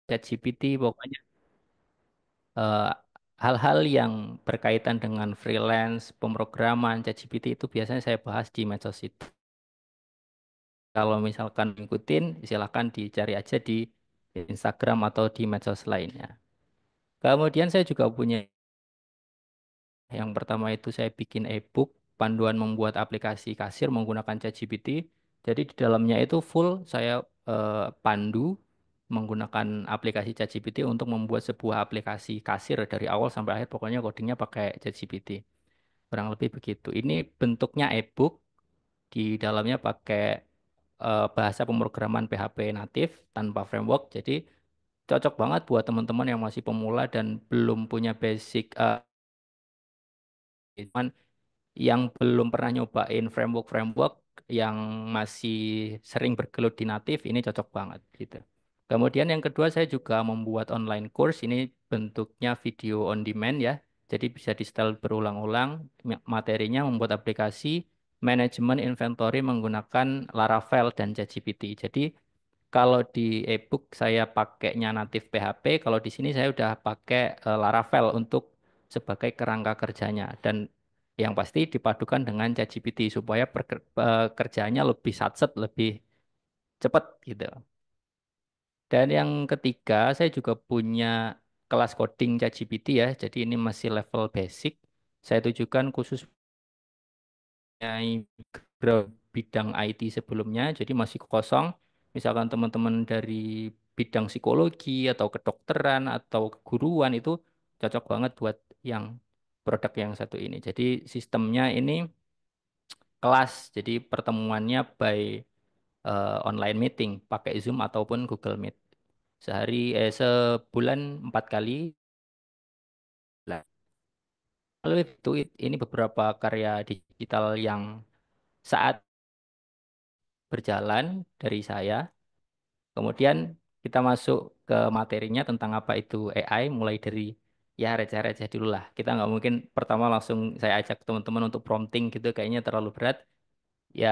ChatGPT, pokoknya eh, hal-hal yang berkaitan dengan freelance, pemrograman, ChatGPT itu biasanya saya bahas di medsos itu. Kalau misalkan ngikutin, silakan dicari aja di Instagram atau di medsos lainnya. Kemudian saya juga punya yang pertama itu saya bikin e-book, panduan membuat aplikasi kasir menggunakan ChatGPT. Jadi di dalamnya itu full saya pandu menggunakan aplikasi ChatGPT untuk membuat sebuah aplikasi kasir dari awal sampai akhir. Pokoknya codingnya pakai ChatGPT. Kurang lebih begitu. Ini bentuknya e-book, di dalamnya pakai bahasa pemrograman PHP natif tanpa framework. Jadi cocok banget buat teman-teman yang masih pemula dan belum punya basic yang belum pernah nyobain framework-framework yang masih sering bergelut di natif, ini cocok banget gitu. Kemudian yang kedua saya juga membuat online course, ini bentuknya video on demand ya. Jadi bisa di setel berulang-ulang materinya membuat aplikasi manajemen inventory menggunakan Laravel dan ChatGPT. Jadi kalau di ebook saya pakainya natif PHP, kalau di sini saya udah pakai Laravel untuk sebagai kerangka kerjanya dan yang pasti dipadukan dengan ChatGPT supaya pekerjaannya lebih satset, lebih cepat gitu. Dan yang ketiga, saya juga punya kelas coding ChatGPT ya. Jadi ini masih level basic. Saya tujukan khusus background bidang IT sebelumnya, jadi masih kosong. Misalkan teman-teman dari bidang psikologi atau kedokteran atau keguruan itu cocok banget buat yang produk yang satu ini. Jadi sistemnya ini kelas, jadi pertemuannya by online meeting, pakai Zoom ataupun Google Meet. Sebulan 4 kali. Lah, lalu itu ini beberapa karya digital yang saat berjalan dari saya. Kemudian kita masuk ke materinya tentang apa itu AI, mulai dari ya receh-receh dulu lah. Kita nggak mungkin pertama langsung saya ajak teman-teman untuk prompting gitu, kayaknya terlalu berat. Ya,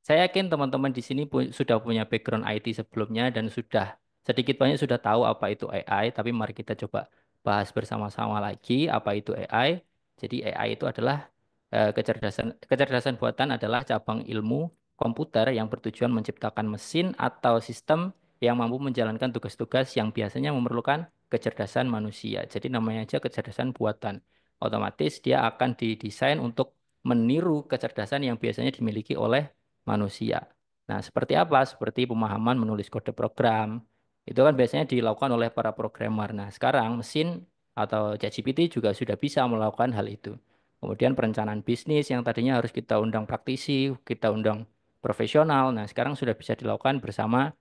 saya yakin teman-teman di sini sudah punya background IT sebelumnya dan sudah sedikit banyak sudah tahu apa itu AI, tapi mari kita coba bahas bersama-sama lagi apa itu AI. Jadi AI itu adalah kecerdasan kecerdasan buatan adalah cabang ilmu komputer yang bertujuan menciptakan mesin atau sistem yang mampu menjalankan tugas-tugas yang biasanya memerlukan kecerdasan manusia. Jadi namanya aja kecerdasan buatan. Otomatis dia akan didesain untuk meniru kecerdasan yang biasanya dimiliki oleh manusia. Nah, seperti apa? Seperti pemahaman menulis kode program. Itu kan biasanya dilakukan oleh para programmer. Nah, sekarang mesin atau ChatGPT juga sudah bisa melakukan hal itu. Kemudian perencanaan bisnis yang tadinya harus kita undang praktisi, kita undang profesional. Nah, sekarang sudah bisa dilakukan bersama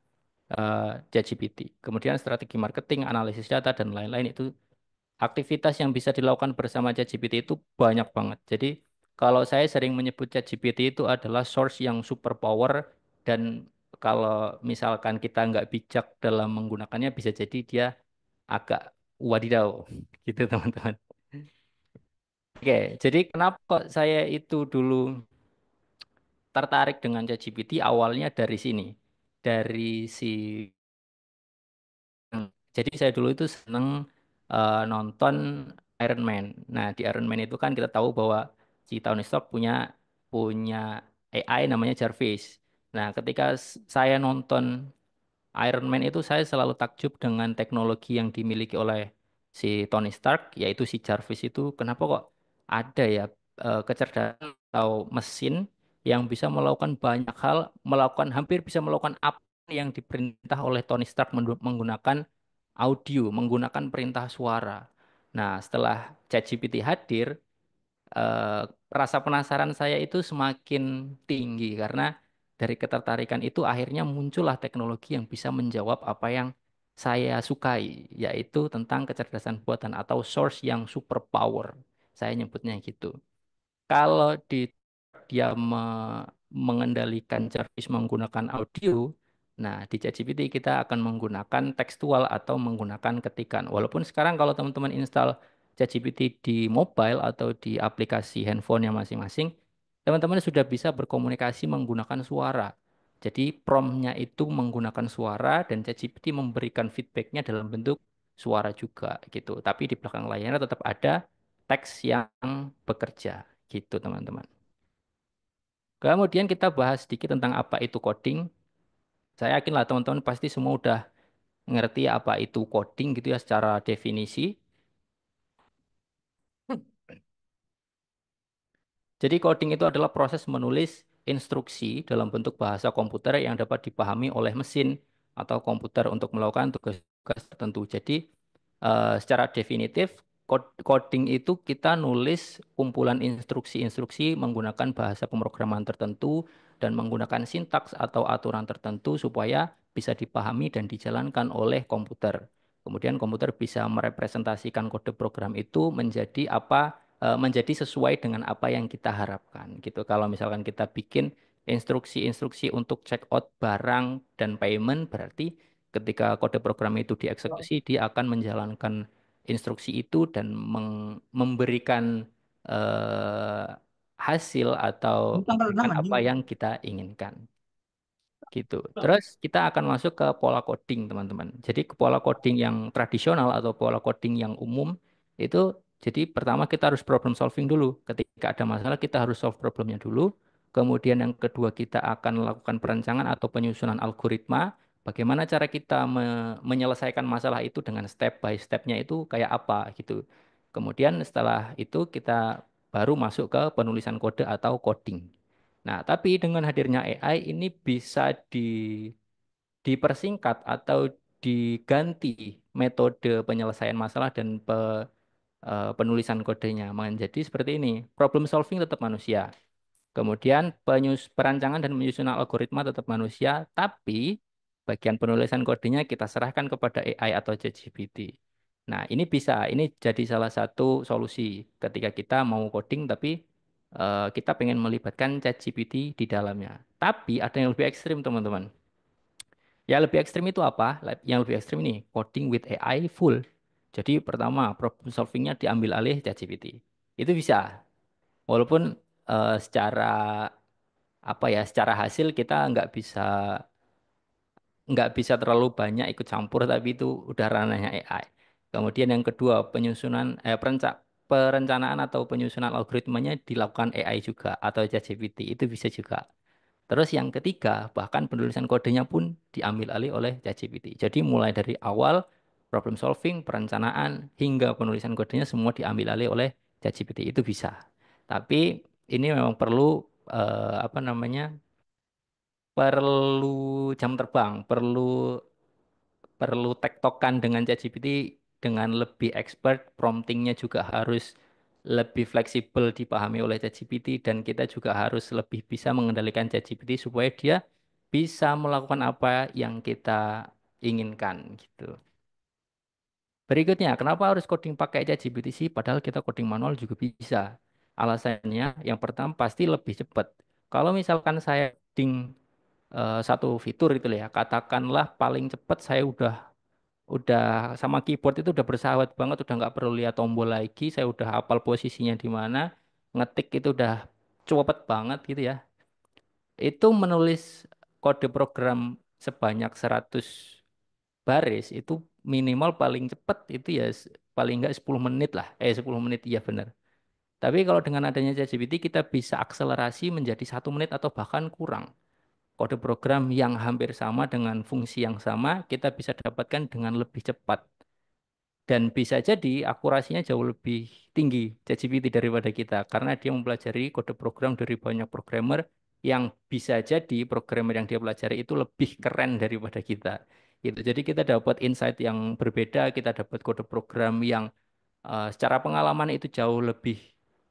ChatGPT. Kemudian strategi marketing, analisis data, dan lain-lain itu aktivitas yang bisa dilakukan bersama ChatGPT itu banyak banget. Jadi kalau saya sering menyebut ChatGPT itu adalah source yang super power dan kalau misalkan kita nggak bijak dalam menggunakannya bisa jadi dia agak wadidaw gitu teman-teman. Oke, jadi kenapa kok saya itu dulu tertarik dengan ChatGPT awalnya dari sini. Dari si Jadi saya dulu itu seneng nonton Iron Man. Nah, di Iron Man itu kan kita tahu bahwa si Tony Stark punya punya AI namanya Jarvis. Nah, ketika saya nonton Iron Man itu saya selalu takjub dengan teknologi yang dimiliki oleh si Tony Stark, yaitu si Jarvis itu. Kenapa kok ada ya kecerdasan atau mesin yang bisa melakukan banyak hal, melakukan hampir bisa melakukan apa yang diperintah oleh Tony Stark menggunakan audio, menggunakan perintah suara. Nah, setelah ChatGPT hadir, eh, rasa penasaran saya itu semakin tinggi karena dari ketertarikan itu akhirnya muncullah teknologi yang bisa menjawab apa yang saya sukai, yaitu tentang kecerdasan buatan atau source yang super power. Saya nyebutnya gitu. Kalau dia mengendalikan service menggunakan audio, nah di ChatGPT kita akan menggunakan tekstual atau menggunakan ketikan. Walaupun sekarang kalau teman-teman install ChatGPT di mobile atau di aplikasi handphonenya masing-masing, teman-teman sudah bisa berkomunikasi menggunakan suara. Jadi promptnya itu menggunakan suara dan ChatGPT memberikan feedbacknya dalam bentuk suara juga gitu. Tapi di belakang layarnya tetap ada teks yang bekerja gitu teman-teman. Kemudian kita bahas sedikit tentang apa itu coding. Saya yakin lah teman-teman pasti semua udah ngerti apa itu coding gitu ya secara definisi. Jadi coding itu adalah proses menulis instruksi dalam bentuk bahasa komputer yang dapat dipahami oleh mesin atau komputer untuk melakukan tugas-tugas tertentu. Jadi secara definitif coding itu kita nulis kumpulan instruksi-instruksi menggunakan bahasa pemrograman tertentu dan menggunakan sintaks atau aturan tertentu supaya bisa dipahami dan dijalankan oleh komputer. Kemudian komputer bisa merepresentasikan kode program itu menjadi apa menjadi sesuai dengan apa yang kita harapkan gitu. Kalau misalkan kita bikin instruksi-instruksi untuk check out barang dan payment berarti ketika kode program itu dieksekusi dia akan menjalankan instruksi itu dan memberikan eh, hasil atau Bukan renang memberikan apa anjing. yang kita inginkan gitu. Terus kita akan masuk ke pola coding, teman-teman. Jadi ke pola coding yang tradisional atau pola coding yang umum itu jadi pertama kita harus problem solving dulu. Ketika ada masalah kita harus solve problemnya dulu. Kemudian yang kedua kita akan melakukan perencanaan atau penyusunan algoritma. Bagaimana cara kita menyelesaikan masalah itu dengan step by stepnya itu kayak apa gitu. Kemudian setelah itu kita baru masuk ke penulisan kode atau coding. Nah, tapi dengan hadirnya AI ini bisa dipersingkat atau diganti metode penyelesaian masalah dan penulisan kodenya menjadi seperti ini. Problem solving tetap manusia. Kemudian perancangan dan menyusunan algoritma tetap manusia, tapi bagian penulisan kodenya kita serahkan kepada AI atau ChatGPT. Nah, ini jadi salah satu solusi ketika kita mau coding, tapi kita pengen melibatkan ChatGPT di dalamnya. Tapi ada yang lebih ekstrim, teman-teman. Yang lebih ekstrim itu apa? Yang lebih ekstrim ini, coding with AI full. Jadi pertama, problem solvingnya diambil alih ChatGPT. Itu bisa. Walaupun secara apa ya secara hasil kita nggak bisa terlalu banyak ikut campur tapi itu udah ranahnya AI. Kemudian yang kedua perencanaan atau penyusunan algoritmanya dilakukan AI juga atau ChatGPT itu bisa juga. Terus yang ketiga bahkan penulisan kodenya pun diambil alih oleh ChatGPT. Jadi mulai dari awal problem solving, perencanaan hingga penulisan kodenya semua diambil alih oleh ChatGPT itu bisa. Tapi ini memang perlu apa namanya perlu jam terbang, perlu perlu tektokan dengan ChatGPT dengan lebih expert, promptingnya juga harus lebih fleksibel dipahami oleh ChatGPT dan kita juga harus lebih bisa mengendalikan ChatGPT supaya dia bisa melakukan apa yang kita inginkan gitu. Berikutnya, kenapa harus coding pakai ChatGPT sih? Padahal kita coding manual juga bisa. Alasannya, yang pertama pasti lebih cepat. Kalau misalkan saya coding satu fitur itu ya, katakanlah paling cepat saya udah sama keyboard itu udah bersahabat banget, udah nggak perlu lihat tombol lagi, saya udah hafal posisinya di mana, ngetik itu udah cepet banget gitu ya. Itu menulis kode program sebanyak 100 baris itu minimal paling cepat itu ya paling nggak 10 menit lah. 10 menit iya benar. Tapi kalau dengan adanya ChatGPT kita bisa akselerasi menjadi 1 menit atau bahkan kurang. Kode program yang hampir sama dengan fungsi yang sama kita bisa dapatkan dengan lebih cepat. Dan bisa jadi akurasinya jauh lebih tinggi ChatGPT daripada kita karena dia mempelajari kode program dari banyak programmer yang bisa jadi programmer yang dia pelajari itu lebih keren daripada kita. Gitu. Jadi kita dapat insight yang berbeda, kita dapat kode program yang secara pengalaman itu jauh lebih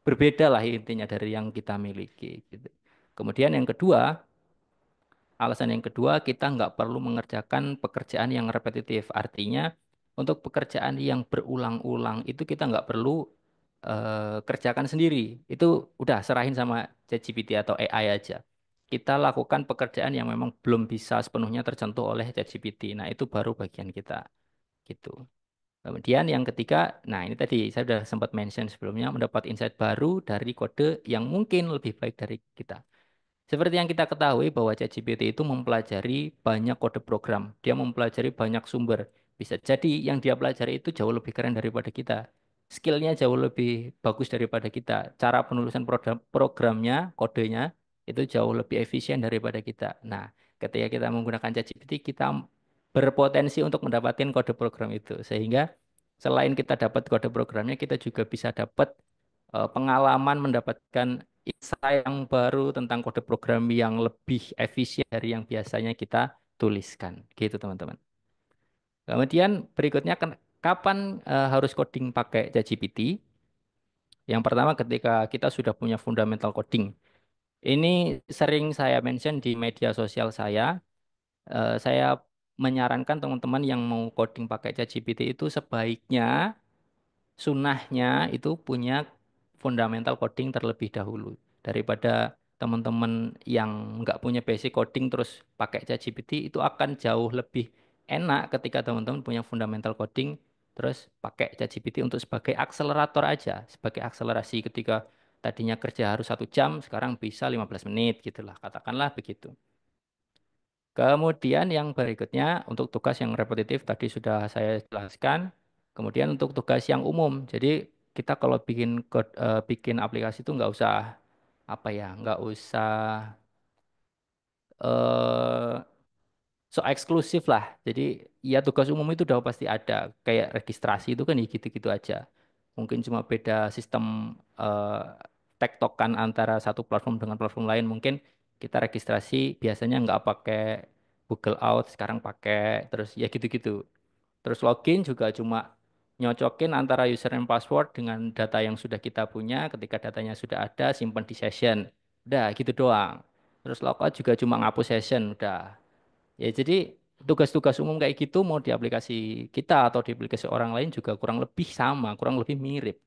berbeda lah intinya dari yang kita miliki. Gitu. Kemudian yang kedua, alasan yang kedua, kita nggak perlu mengerjakan pekerjaan yang repetitif. Artinya, untuk pekerjaan yang berulang-ulang itu kita nggak perlu kerjakan sendiri. Itu udah serahin sama ChatGPT atau AI aja. Kita lakukan pekerjaan yang memang belum bisa sepenuhnya tersentuh oleh ChatGPT. Nah, itu baru bagian kita. Gitu. Kemudian yang ketiga, nah ini tadi saya sudah sempat mention sebelumnya, mendapat insight baru dari kode yang mungkin lebih baik dari kita. Seperti yang kita ketahui bahwa ChatGPT itu mempelajari banyak kode program, dia mempelajari banyak sumber. Bisa jadi yang dia pelajari itu jauh lebih keren daripada kita. Skillnya jauh lebih bagus daripada kita. Cara penulisan programnya, kodenya itu jauh lebih efisien daripada kita. Nah, ketika kita menggunakan ChatGPT, kita berpotensi untuk mendapatkan kode program itu. Sehingga selain kita dapat kode programnya, kita juga bisa dapat pengalaman mendapatkan insight yang baru tentang kode program yang lebih efisien dari yang biasanya kita tuliskan. Gitu, teman-teman. Kemudian berikutnya kapan harus coding pakai ChatGPT? Yang pertama ketika kita sudah punya fundamental coding. Ini sering saya mention di media sosial saya. Saya menyarankan teman-teman yang mau coding pakai ChatGPT itu sebaiknya sunnahnya itu punya fundamental coding terlebih dahulu daripada teman-teman yang nggak punya basic coding terus pakai ChatGPT itu akan jauh lebih enak ketika teman-teman punya fundamental coding terus pakai ChatGPT untuk sebagai akselerator aja, sebagai akselerasi ketika tadinya kerja harus 1 jam, sekarang bisa 15 menit gitulah, katakanlah begitu. Kemudian yang berikutnya untuk tugas yang repetitif tadi sudah saya jelaskan. Kemudian untuk tugas yang umum, jadi kita kalau bikin aplikasi itu nggak usah apa ya, nggak usah eh, so eksklusif lah. Jadi ya tugas umum itu udah pasti ada. Kayak registrasi itu kan ya gitu-gitu aja. Mungkin cuma beda sistem tektokan antara satu platform dengan platform lain. Mungkin kita registrasi biasanya nggak pakai Google Out, sekarang pakai. Terus ya gitu-gitu. Terus login juga cuma nyocokin antara user and password dengan data yang sudah kita punya. Ketika datanya sudah ada, simpan di session. Udah gitu doang. Terus logout juga cuma ngapus session. Udah. Ya, jadi tugas-tugas umum kayak gitu mau di aplikasi kita atau di aplikasi orang lain juga kurang lebih sama, kurang lebih mirip.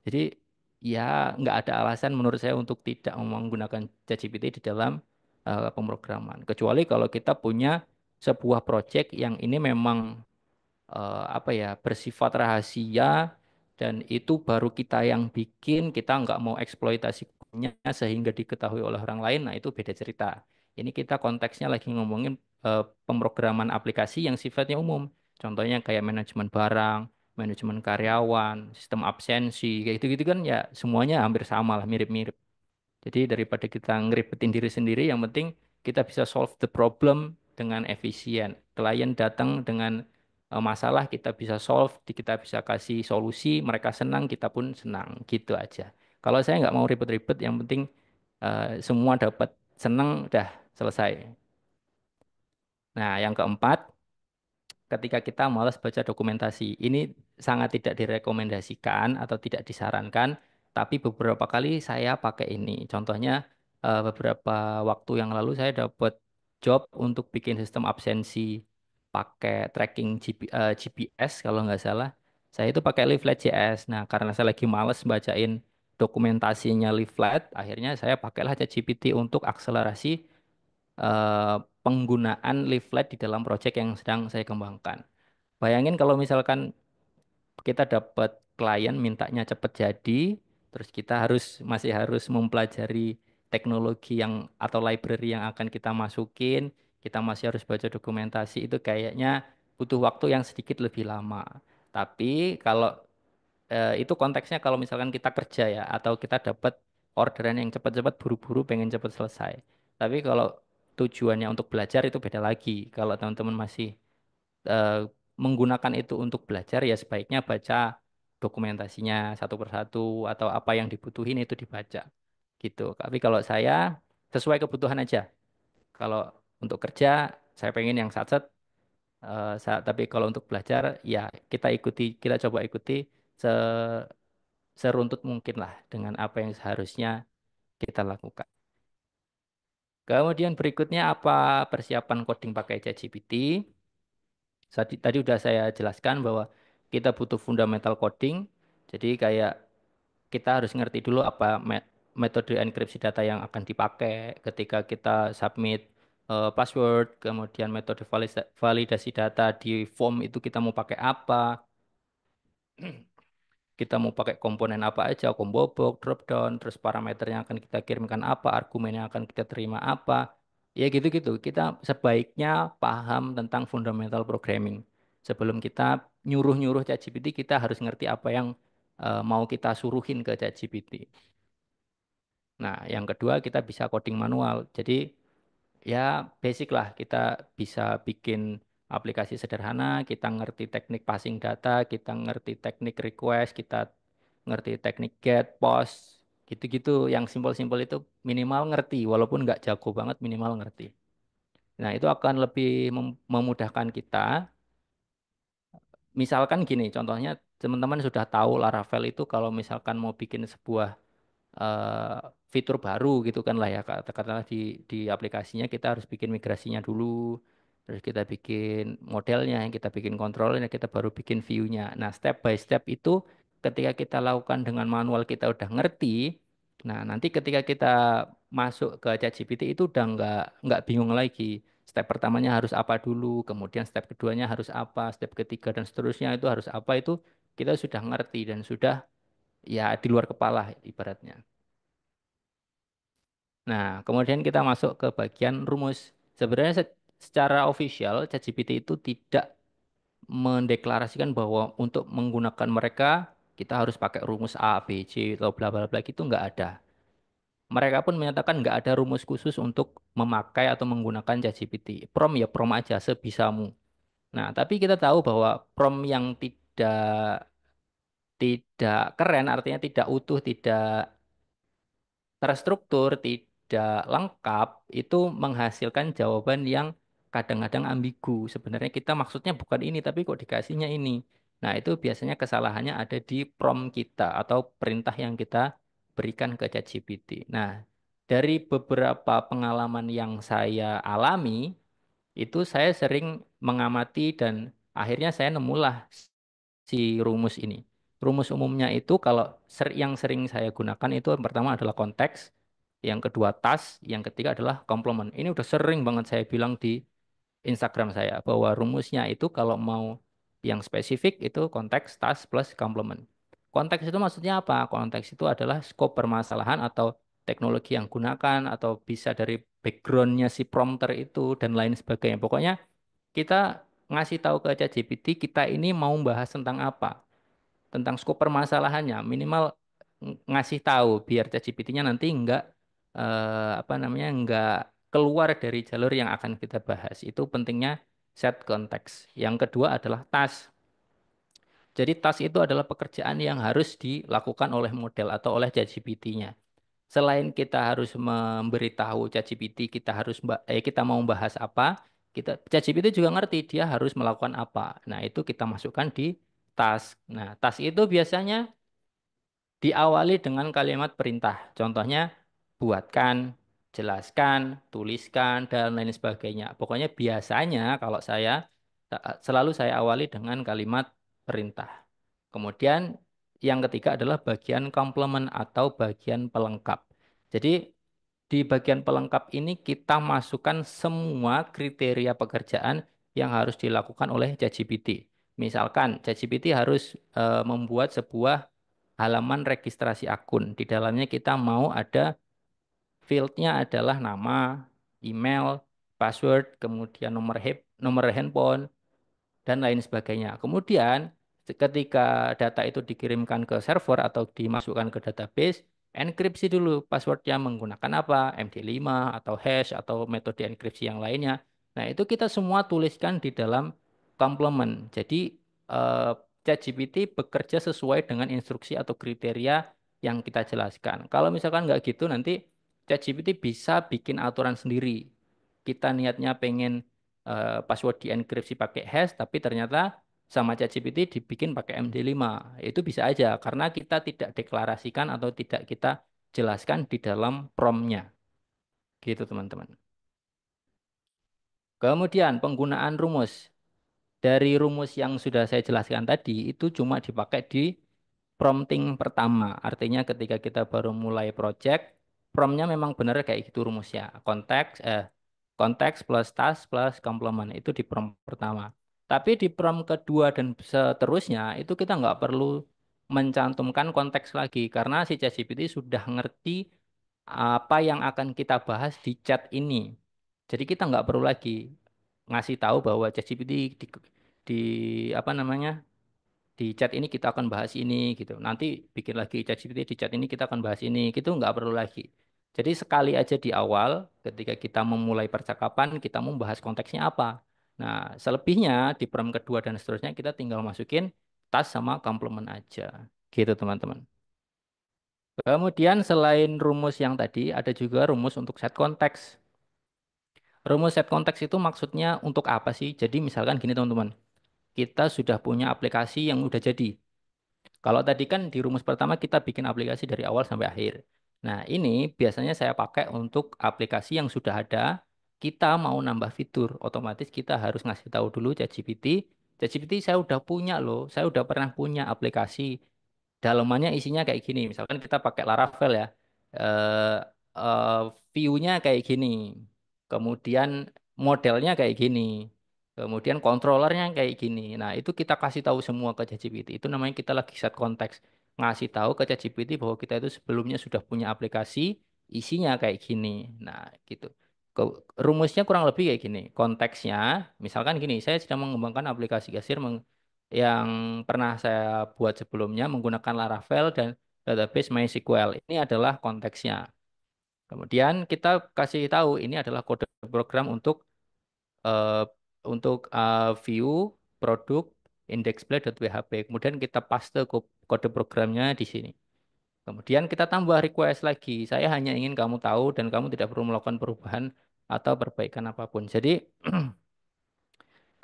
Jadi ya nggak ada alasan menurut saya untuk tidak menggunakan ChatGPT di dalam pemrograman. Kecuali kalau kita punya sebuah project yang ini memang apa ya bersifat rahasia dan itu baru kita yang bikin, kita nggak mau eksploitasi punya sehingga diketahui oleh orang lain, nah itu beda cerita. Ini kita konteksnya lagi ngomongin pemrograman aplikasi yang sifatnya umum, contohnya kayak manajemen barang, manajemen karyawan, sistem absensi kayak gitu-gitu kan ya semuanya hampir sama lah, mirip-mirip. Jadi daripada kita ngeribetin diri sendiri, yang penting kita bisa solve the problem dengan efisien. Klien datang dengan masalah, kita bisa solve, kita bisa kasih solusi, mereka senang, kita pun senang. Gitu aja. Kalau saya nggak mau ribet-ribet, yang penting semua dapat senang, udah selesai. Nah, yang keempat, ketika kita malas baca dokumentasi. Ini sangat tidak direkomendasikan atau tidak disarankan, tapi beberapa kali saya pakai ini. Contohnya, beberapa waktu yang lalu saya dapat job untuk bikin sistem absensi pakai tracking GPS kalau nggak salah. Saya itu pakai Leaflet.js. Nah, karena saya lagi males bacain dokumentasinya Leaflet, akhirnya saya pakailah ChatGPT untuk akselerasi penggunaan leaflet di dalam proyek yang sedang saya kembangkan. Bayangin kalau misalkan kita dapat klien mintanya cepat jadi, terus kita masih harus mempelajari teknologi yang atau library yang akan kita masukin, kita masih harus baca dokumentasi itu kayaknya butuh waktu yang sedikit lebih lama. Tapi kalau itu konteksnya kalau misalkan kita kerja ya atau kita dapat orderan yang cepat-cepat buru-buru pengen cepat selesai. Tapi kalau tujuannya untuk belajar itu beda lagi. Kalau teman-teman masih eh, menggunakan itu untuk belajar ya sebaiknya baca dokumentasinya satu persatu atau apa yang dibutuhin itu dibaca gitu. Tapi kalau saya sesuai kebutuhan aja. Kalau untuk kerja saya pengen yang satset. Tapi kalau untuk belajar ya kita coba ikuti se seruntut mungkin lah dengan apa yang seharusnya kita lakukan. Kemudian berikutnya apa persiapan coding pakai ChatGPT? Tadi udah saya jelaskan bahwa kita butuh fundamental coding. Jadi kayak kita harus ngerti dulu apa metode enkripsi data yang akan dipakai ketika kita submit password, kemudian metode validasi data di form itu kita mau pakai apa. Kita mau pakai komponen apa aja, combo box, drop down, terus parameternya akan kita kirimkan apa, argumennya akan kita terima apa. Ya gitu-gitu. Kita sebaiknya paham tentang fundamental programming. Sebelum kita nyuruh-nyuruh ChatGPT, kita harus ngerti apa yang mau kita suruhin ke ChatGPT. Nah, yang kedua kita bisa coding manual. Jadi ya basic lah, kita bisa bikin aplikasi sederhana, kita ngerti teknik passing data, kita ngerti teknik request, kita ngerti teknik get, post, gitu-gitu. Yang simpel-simpel itu minimal ngerti, walaupun nggak jago banget minimal ngerti. Nah, itu akan lebih memudahkan kita. Misalkan gini, contohnya teman-teman sudah tahu Laravel itu kalau misalkan mau bikin sebuah eh, fitur baru gitu kan lah ya, katakanlah di aplikasinya kita harus bikin migrasinya dulu, terus kita bikin modelnya, kita bikin kontrolnya, kita baru bikin view-nya. Nah, step by step itu ketika kita lakukan dengan manual kita udah ngerti. Nah, nanti ketika kita masuk ke ChatGPT itu udah nggak bingung lagi. Step pertamanya harus apa dulu, kemudian step keduanya harus apa, step ketiga dan seterusnya itu harus apa, itu kita sudah ngerti dan sudah ya di luar kepala ibaratnya. Nah, kemudian kita masuk ke bagian rumus. Sebenarnya secara official ChatGPT itu tidak mendeklarasikan bahwa untuk menggunakan mereka kita harus pakai rumus A, B, C atau bla bla bla gitu nggak ada. Mereka pun menyatakan nggak ada rumus khusus untuk memakai atau menggunakan ChatGPT. Prompt ya prompt aja sebisamu. Nah, tapi kita tahu bahwa prompt yang tidak keren, artinya tidak utuh, tidak terstruktur, tidak lengkap, itu menghasilkan jawaban yang kadang-kadang ambigu. Sebenarnya kita maksudnya bukan ini, tapi kok dikasihnya ini. Nah, itu biasanya kesalahannya ada di prompt kita atau perintah yang kita berikan ke ChatGPT. Nah, dari beberapa pengalaman yang saya alami, itu saya sering mengamati dan akhirnya saya nemulah si rumus ini. Rumus umumnya itu kalau yang sering saya gunakan itu yang pertama adalah konteks, yang kedua task, yang ketiga adalah complement. Ini udah sering banget saya bilang di Instagram saya bahwa rumusnya itu kalau mau yang spesifik itu konteks, task plus complement. Konteks itu maksudnya apa? Konteks itu adalah skop permasalahan atau teknologi yang gunakan atau bisa dari backgroundnya si prompter itu dan lain sebagainya. Pokoknya kita ngasih tahu ke ChatGPT kita ini mau bahas tentang apa, tentang skop permasalahannya, minimal ngasih tahu biar ChatGPT-nya nanti nggak apa namanya nggak keluar dari jalur yang akan kita bahas. Itu pentingnya set konteks. Yang kedua adalah task. Jadi task itu adalah pekerjaan yang harus dilakukan oleh model atau oleh ChatGPT-nya. Selain kita harus memberitahu ChatGPT kita mau bahas apa, ChatGPT juga ngerti dia harus melakukan apa. Nah, itu kita masukkan di task. Nah, task itu biasanya diawali dengan kalimat perintah. Contohnya, buatkan, jelaskan, tuliskan, dan lain sebagainya. Pokoknya biasanya kalau saya selalu saya awali dengan kalimat perintah. Kemudian yang ketiga adalah bagian komplement atau bagian pelengkap. Jadi di bagian pelengkap ini kita masukkan semua kriteria pekerjaan yang harus dilakukan oleh ChatGPT. Misalkan ChatGPT harus membuat sebuah halaman registrasi akun. Di dalamnya kita mau ada fieldnya adalah nama, email, password, kemudian nomor handphone, dan lain sebagainya. Kemudian ketika data itu dikirimkan ke server atau dimasukkan ke database, enkripsi dulu passwordnya menggunakan apa, MD5 atau hash atau metode enkripsi yang lainnya. Nah, itu kita semua tuliskan di dalam complement. Jadi eh, ChatGPT bekerja sesuai dengan instruksi atau kriteria yang kita jelaskan. Kalau misalkan nggak gitu, nanti ChatGPT bisa bikin aturan sendiri. Kita niatnya pengen password dienkripsi pakai hash, tapi ternyata sama ChatGPT dibikin pakai MD5. Itu bisa aja karena kita tidak deklarasikan atau tidak kita jelaskan di dalam prompt-nya. Gitu teman-teman. Kemudian penggunaan rumus. Dari rumus yang sudah saya jelaskan tadi itu cuma dipakai di prompting pertama. Artinya ketika kita baru mulai project, promptnya memang benar kayak gitu rumusnya. Konteks plus task plus complement itu di prompt pertama. Tapi di prompt kedua dan seterusnya itu kita nggak perlu mencantumkan konteks lagi karena si ChatGPT sudah ngerti apa yang akan kita bahas di chat ini. Jadi kita nggak perlu lagi ngasih tahu bahwa ChatGPT di apa namanya di chat ini kita akan bahas ini gitu. Nanti bikin lagi ChatGPT di chat ini kita akan bahas ini gitu nggak perlu lagi. Jadi sekali aja di awal ketika kita memulai percakapan kita mau bahas konteksnya apa. Nah, selebihnya di prompt kedua dan seterusnya kita tinggal masukin tas sama complement aja. Gitu teman-teman. Kemudian selain rumus yang tadi ada juga rumus untuk set konteks. Rumus set konteks itu maksudnya untuk apa sih? Jadi misalkan gini teman-teman, kita sudah punya aplikasi yang udah jadi. Kalau tadi kan di rumus pertama kita bikin aplikasi dari awal sampai akhir. Nah, ini biasanya saya pakai untuk aplikasi yang sudah ada. Kita mau nambah fitur, otomatis kita harus ngasih tahu dulu ChatGPT. ChatGPT saya udah punya loh, saya udah pernah punya aplikasi. Dalamannya isinya kayak gini. Misalkan kita pakai Laravel ya. Eh eh, view-nya kayak gini. Kemudian modelnya kayak gini. Kemudian controllernya kayak gini. Nah, itu kita kasih tahu semua ke ChatGPT. Itu namanya kita lagi set konteks. Ngasih tahu ke ChatGPT bahwa kita itu sebelumnya sudah punya aplikasi, isinya kayak gini. Nah, gitu. Rumusnya kurang lebih kayak gini. Konteksnya, misalkan gini, saya sedang mengembangkan aplikasi kasir yang pernah saya buat sebelumnya menggunakan Laravel dan database MySQL. Ini adalah konteksnya. Kemudian kita kasih tahu ini adalah kode program eh, view produk indexplay.php. Kemudian kita paste kode programnya di sini. Kemudian kita tambah request lagi. Saya hanya ingin kamu tahu dan kamu tidak perlu melakukan perubahan atau perbaikan apapun. Jadi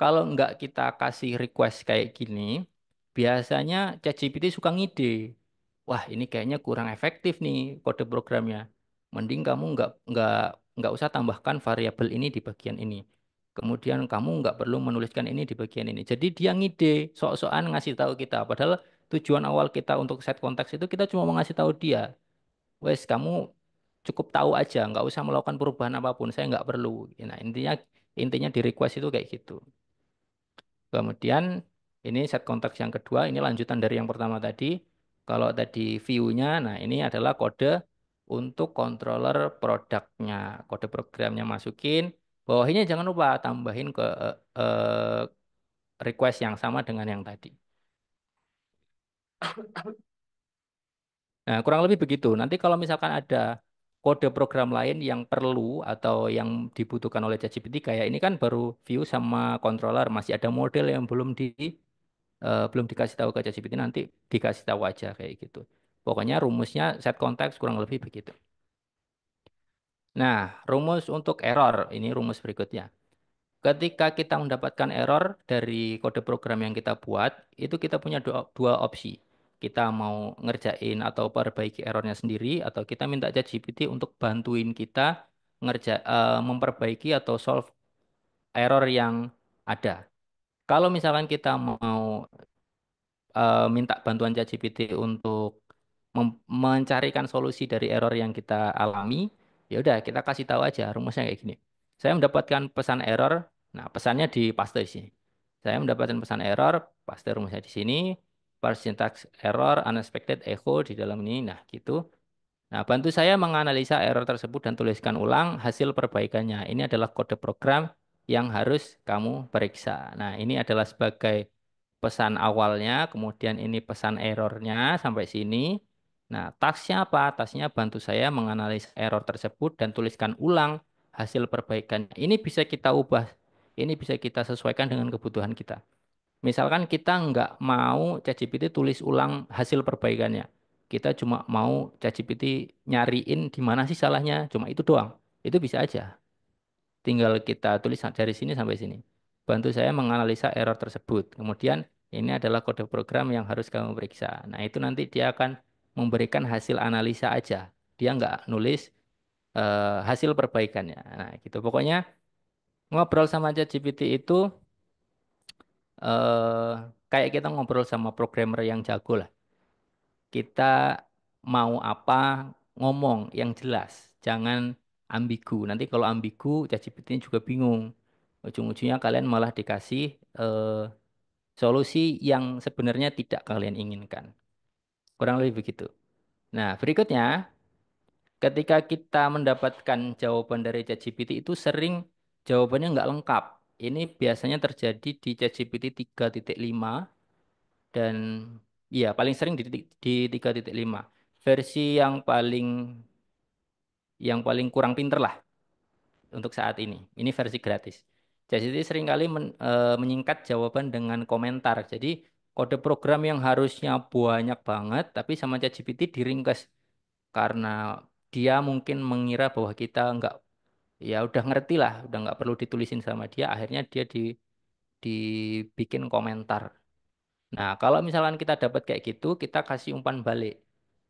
kalau nggak kita kasih request kayak gini, biasanya ChatGPT suka ngide. Wah, ini kayaknya kurang efektif nih kode programnya. Mending kamu nggak usah tambahkan variabel ini di bagian ini. Kemudian kamu nggak perlu menuliskan ini di bagian ini. Jadi dia ngide, sok-sokan ngasih tahu kita. Padahal tujuan awal kita untuk set konteks itu kita cuma mau ngasih tahu dia. Wes, kamu cukup tahu aja, nggak usah melakukan perubahan apapun. Saya nggak perlu. Nah, intinya intinya di request itu kayak gitu. Kemudian ini set konteks yang kedua, ini lanjutan dari yang pertama tadi. Kalau tadi view-nya, nah ini adalah kode untuk controller produknya. Kode programnya masukin, bawahnya jangan lupa tambahin ke request yang sama dengan yang tadi. Nah, kurang lebih begitu. Nanti kalau misalkan ada kode program lain yang perlu atau yang dibutuhkan oleh ChatGPT kayak ini kan baru view sama controller, masih ada model yang belum dikasih tahu ke ChatGPT nanti dikasih tahu aja kayak gitu. Pokoknya rumusnya set konteks kurang lebih begitu. Nah, rumus untuk error ini rumus berikutnya. Ketika kita mendapatkan error dari kode program yang kita buat, itu kita punya dua opsi. Kita mau ngerjain atau perbaiki errornya sendiri, atau kita minta ChatGPT untuk bantuin kita memperbaiki atau solve error yang ada. Kalau misalkan kita mau minta bantuan ChatGPT untuk mencarikan solusi dari error yang kita alami, ya udah kita kasih tahu aja rumusnya kayak gini. Saya mendapatkan pesan error, nah pesannya di paste di sini. Saya mendapatkan pesan error, paste rumusnya di sini, parse syntax error, unexpected echo di dalam ini, nah gitu. Nah, bantu saya menganalisa error tersebut dan tuliskan ulang hasil perbaikannya. Ini adalah kode program yang harus kamu periksa. Nah, ini adalah sebagai pesan awalnya, kemudian ini pesan errornya sampai sini. Nah, tasnya apa? Tasnya bantu saya menganalisa error tersebut dan tuliskan ulang hasil perbaikannya. Ini bisa kita ubah, ini bisa kita sesuaikan dengan kebutuhan kita. Misalkan kita nggak mau ChatGPT tulis ulang hasil perbaikannya. Kita cuma mau ChatGPT nyariin di mana sih salahnya. Cuma itu doang. Itu bisa aja. Tinggal kita tulis dari sini sampai sini. Bantu saya menganalisa error tersebut. Kemudian ini adalah kode program yang harus kamu periksa. Nah itu nanti dia akan memberikan hasil analisa aja. Dia nggak nulis hasil perbaikannya. Nah gitu. Pokoknya ngobrol sama ChatGPT itu eh kayak kita ngobrol sama programmer yang jago lah. Kita mau apa ngomong yang jelas, jangan ambigu. Nanti kalau ambigu, ChatGPT juga bingung. Ujung-ujungnya kalian malah dikasih solusi yang sebenarnya tidak kalian inginkan. Kurang lebih begitu. Nah, berikutnya, ketika kita mendapatkan jawaban dari ChatGPT itu sering jawabannya nggak lengkap. Ini biasanya terjadi di ChatGPT 3.5 dan iya paling sering di 3.5. Versi yang paling kurang pinter lah untuk saat ini. Ini versi gratis. ChatGPT seringkali menyingkat jawaban dengan komentar. Jadi kode program yang harusnya banyak banget, tapi sama ChatGPT diringkas karena dia mungkin mengira bahwa kita nggak, ya udah ngerti lah, udah nggak perlu ditulisin sama dia. Akhirnya dia dibikin komentar. Nah, kalau misalkan kita dapat kayak gitu, kita kasih umpan balik.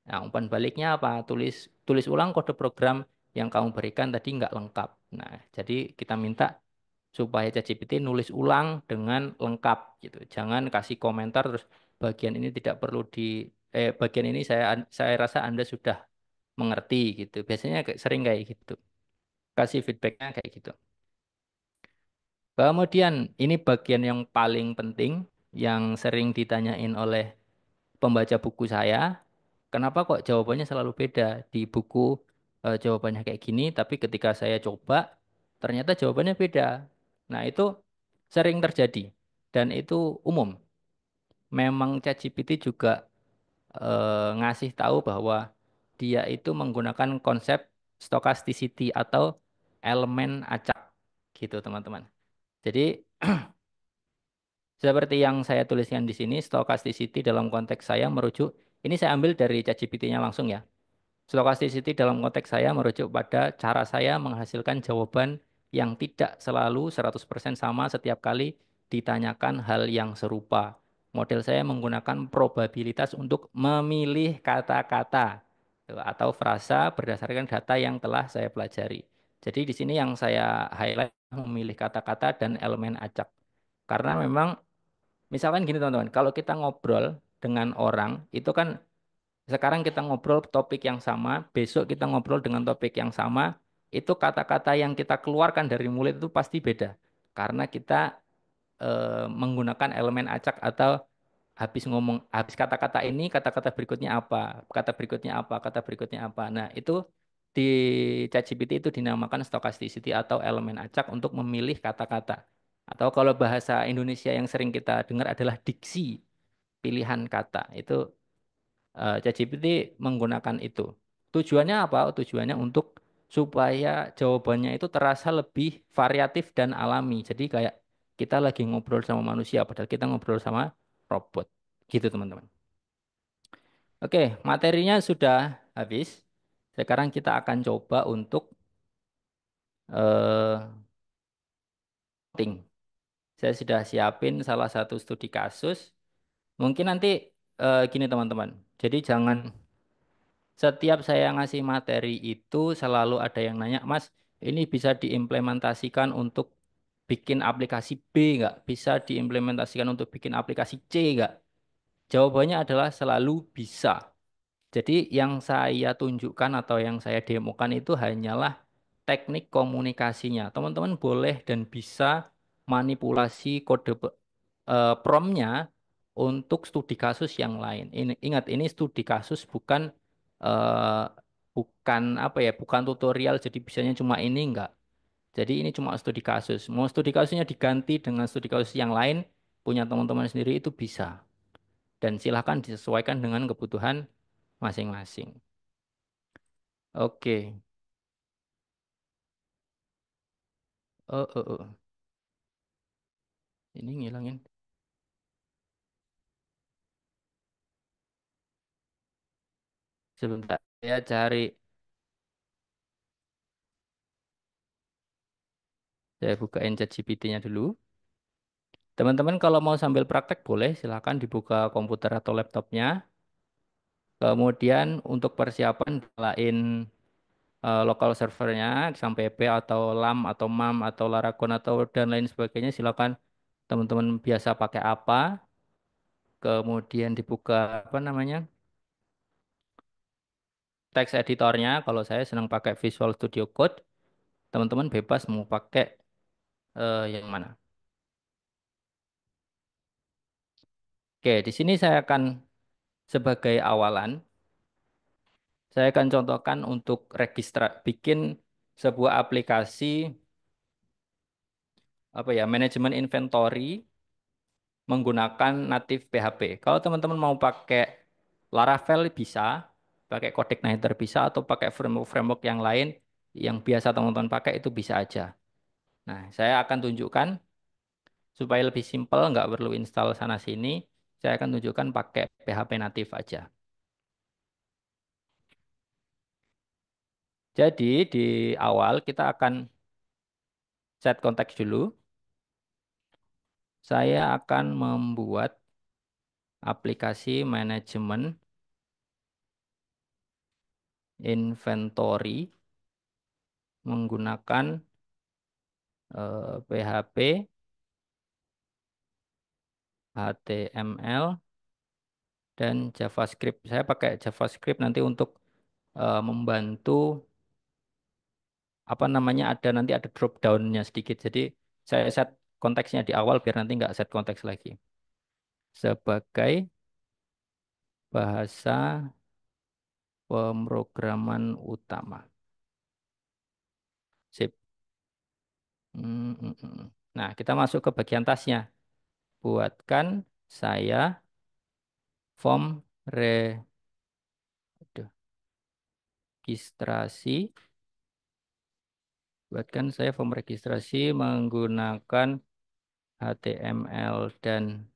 Nah, umpan baliknya apa? Tulis tulis ulang kode program yang kamu berikan tadi nggak lengkap. Nah, jadi kita minta supaya ChatGPT nulis ulang dengan lengkap gitu. Jangan kasih komentar terus bagian ini tidak perlu bagian ini saya rasa Anda sudah mengerti gitu. Biasanya sering kayak gitu. Kasih feedbacknya kayak gitu. Kemudian ini bagian yang paling penting yang sering ditanyain oleh pembaca buku saya. Kenapa kok jawabannya selalu beda? Di buku jawabannya kayak gini, tapi ketika saya coba, ternyata jawabannya beda. Nah, itu sering terjadi. Dan itu umum. Memang ChatGPT juga ngasih tahu bahwa dia itu menggunakan konsep stochasticity atau elemen acak. Gitu, teman-teman. Jadi, seperti yang saya tuliskan di sini, stochasticity dalam konteks saya merujuk, ini saya ambil dari ChatGPT-nya langsung ya. Stochasticity dalam konteks saya merujuk pada cara saya menghasilkan jawaban yang tidak selalu 100% sama setiap kali ditanyakan hal yang serupa. Model saya menggunakan probabilitas untuk memilih kata-kata atau frasa berdasarkan data yang telah saya pelajari. Jadi di sini yang saya highlight memilih kata-kata dan elemen acak. Karena memang misalkan gini teman-teman, kalau kita ngobrol dengan orang itu kan sekarang kita ngobrol topik yang sama, besok kita ngobrol dengan topik yang sama, itu kata-kata yang kita keluarkan dari mulut itu pasti beda. Karena kita menggunakan elemen acak atau habis ngomong, habis kata-kata ini, kata-kata berikutnya apa, kata berikutnya apa, kata berikutnya apa. Nah, itu di ChatGPT itu dinamakan stochasticity atau elemen acak untuk memilih kata-kata. Atau kalau bahasa Indonesia yang sering kita dengar adalah diksi, pilihan kata. Itu ChatGPT menggunakan itu. Tujuannya apa? Tujuannya untuk supaya jawabannya itu terasa lebih variatif dan alami. Jadi kayak kita lagi ngobrol sama manusia, padahal kita ngobrol sama robot. Gitu, teman-teman. Oke, materinya sudah habis. Sekarang kita akan coba untuk eh voting. Saya sudah siapin salah satu studi kasus. Mungkin nanti gini, teman-teman. Jadi jangan setiap saya ngasih materi itu selalu ada yang nanya, Mas, ini bisa diimplementasikan untuk bikin aplikasi B nggak? Bisa diimplementasikan untuk bikin aplikasi C nggak? Jawabannya adalah selalu bisa. Jadi yang saya tunjukkan atau yang saya demokan itu hanyalah teknik komunikasinya. Teman-teman boleh dan bisa manipulasi kode promnya untuk studi kasus yang lain. Ingat, ini studi kasus bukan eh, bukan apa ya, bukan tutorial. Jadi bisanya cuma ini enggak. Jadi ini cuma studi kasus. Mau studi kasusnya diganti dengan studi kasus yang lain punya teman-teman sendiri itu bisa. Dan silahkan disesuaikan dengan kebutuhan masing-masing. Oke. Oh, oh, oh. Ini ngilangin. Sebentar. Saya bukain ChatGPT-nya dulu. Teman-teman kalau mau sambil praktek boleh silahkan dibuka komputer atau laptopnya. Kemudian untuk persiapan nyalain local servernya, sampai P atau LAM atau MAM atau Laragon atau dan lain sebagainya. Silakan teman-teman biasa pakai apa. Kemudian dibuka apa namanya text editornya. Kalau saya senang pakai Visual Studio Code, teman-teman bebas mau pakai yang mana. Oke, di sini saya akan sebagai awalan, saya akan contohkan untuk bikin sebuah aplikasi apa ya, manajemen inventory menggunakan native PHP. Kalau teman-teman mau pakai Laravel bisa, pakai CodeIgniter bisa, atau pakai framework-framework yang lain yang biasa teman-teman pakai itu bisa aja. Nah, saya akan tunjukkan supaya lebih simpel, nggak perlu install sana sini. Saya akan tunjukkan pakai PHP native aja. Jadi di awal kita akan set konteks dulu. Saya akan membuat aplikasi manajemen inventory menggunakan PHP, HTML, dan JavaScript. Saya pakai JavaScript nanti untuk membantu apa namanya, nanti ada drop down-nya sedikit. Jadi saya set konteksnya di awal biar nanti nggak set konteks lagi. Sebagai bahasa pemrograman utama. Sip. Nah, kita masuk ke bagian tasnya. Buatkan saya form registrasi. Buatkan saya form registrasi menggunakan HTML dan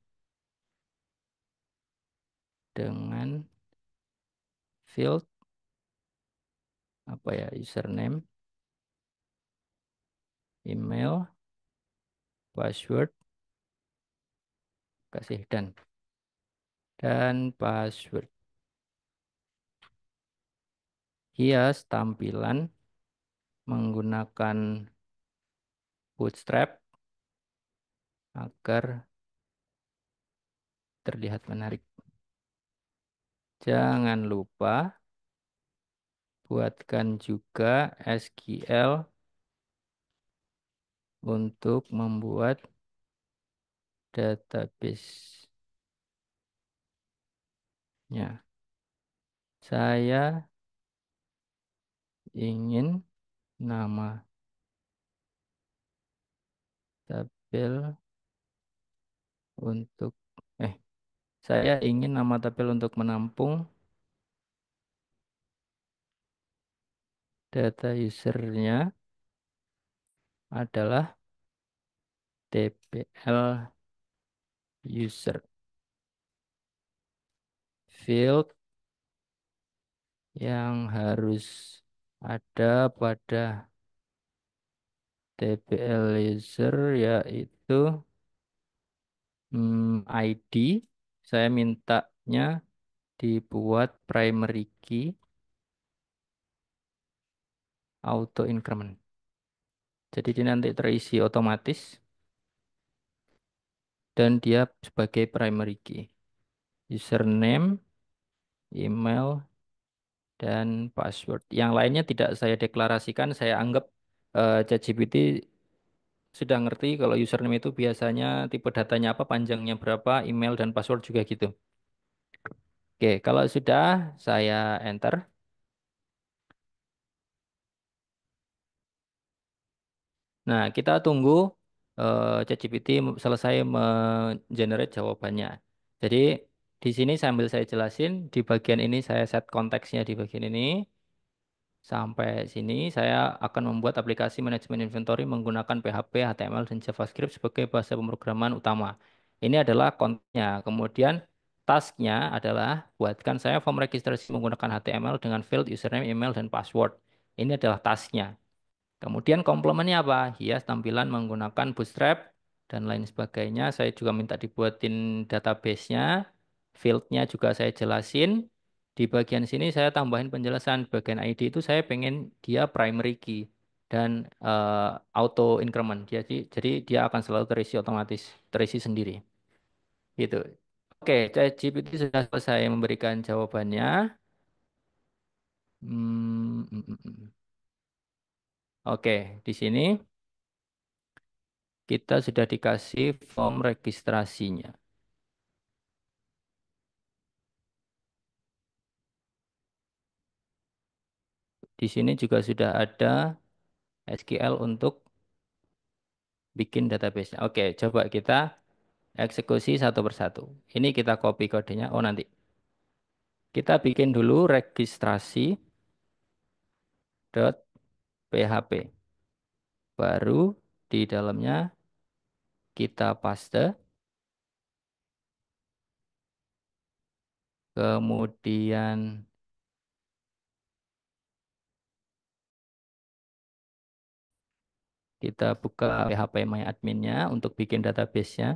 dengan field apa ya, username, email, password, kasih dan password. Hias tampilan menggunakan Bootstrap agar terlihat menarik. Jangan lupa buatkan juga SQL untuk membuat database-nya. Saya ingin nama tabel untuk eh saya ingin nama tabel untuk menampung data usernya adalah tpl user. Field yang harus ada pada tpl user yaitu ID. Saya mintanya dibuat primary key auto increment. Jadi dia nanti terisi otomatis dan dia sebagai primary key. Username, email, dan password. Yang lainnya tidak saya deklarasikan, saya anggap ChatGPT sudah ngerti kalau username itu biasanya tipe datanya apa, panjangnya berapa, email dan password juga gitu. Oke, kalau sudah saya enter. Nah, kita tunggu ChatGPT selesai mengenerate jawabannya. Jadi di sini sambil saya jelasin, di bagian ini saya set konteksnya di bagian ini. Sampai sini saya akan membuat aplikasi manajemen inventory menggunakan PHP, HTML, dan JavaScript sebagai bahasa pemrograman utama. Ini adalah kontennya. Kemudian tasknya adalah buatkan saya form registrasi menggunakan HTML dengan field username, email, dan password. Ini adalah tasknya. Kemudian komplemennya apa? Hias tampilan menggunakan Bootstrap dan lain sebagainya. Saya juga minta dibuatin database-nya, field-nya juga saya jelasin. Di bagian sini saya tambahin penjelasan. Bagian ID itu saya pengen dia primary key dan auto increment. Jadi dia akan selalu terisi otomatis, terisi sendiri. Gitu. Oke, ChatGPT sudah selesai memberikan jawabannya. Oke, di sini kita sudah dikasih form registrasinya. Di sini juga sudah ada SQL untuk bikin database-nya. Oke, coba kita eksekusi satu persatu. Ini kita copy kodenya. Oh, nanti kita bikin dulu registrasi.php. Baru di dalamnya kita paste, kemudian kita buka PHP My admin-nya untuk bikin database-nya.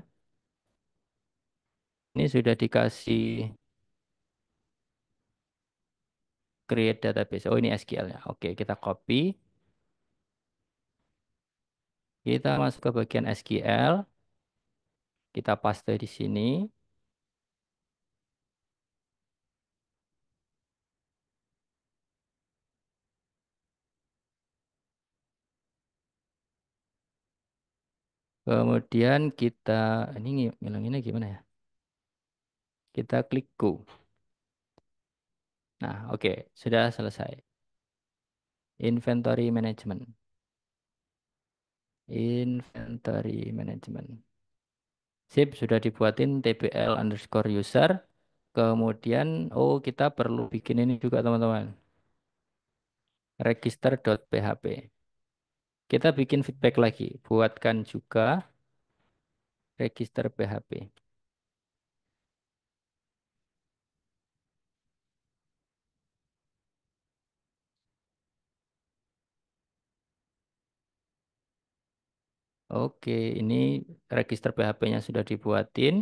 Ini sudah dikasih create database. Oh, ini SQL-nya. Oke, kita copy. Kita masuk ke bagian SQL. Kita paste di sini. Kemudian kita, ini ngilanginnya gimana ya? Kita klik Go. Nah, oke, sudah selesai. Inventory Management. Inventory Management. Sip, sudah dibuatin tbl underscore user. Kemudian, oh kita perlu bikin ini juga teman-teman. Register.php. Kita bikin feedback lagi. Buatkan juga register PHP. Oke, ini register PHP-nya sudah dibuatin.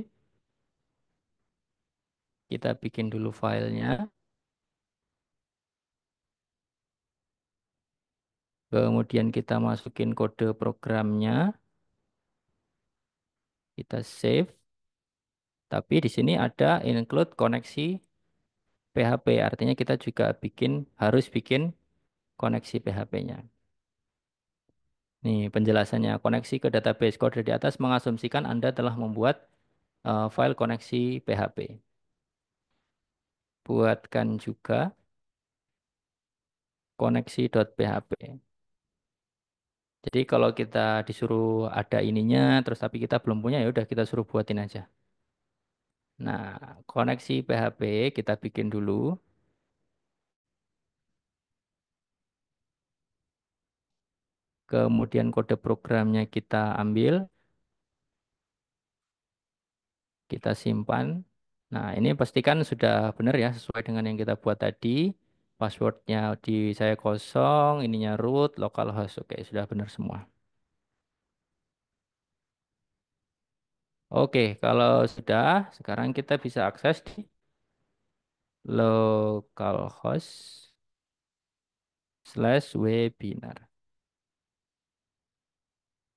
Kita bikin dulu filenya. Kemudian kita masukin kode programnya. Kita save. Tapi di sini ada include koneksi PHP. Artinya kita juga harus bikin koneksi PHP-nya. Nih penjelasannya. Koneksi ke database. Kode di atas mengasumsikan Anda telah membuat file koneksi PHP. Buatkan juga koneksi.php. Jadi kalau kita disuruh ada ininya, terus tapi kita belum punya, ya udah kita suruh buatin aja. Nah, koneksi PHP kita bikin dulu. Kemudian kode programnya kita ambil, kita simpan. Nah, ini pastikan sudah benar ya, sesuai dengan yang kita buat tadi. Passwordnya di saya kosong, ininya root, localhost. Oke, sudah benar semua. Oke, kalau sudah, sekarang kita bisa akses di localhost/webinar.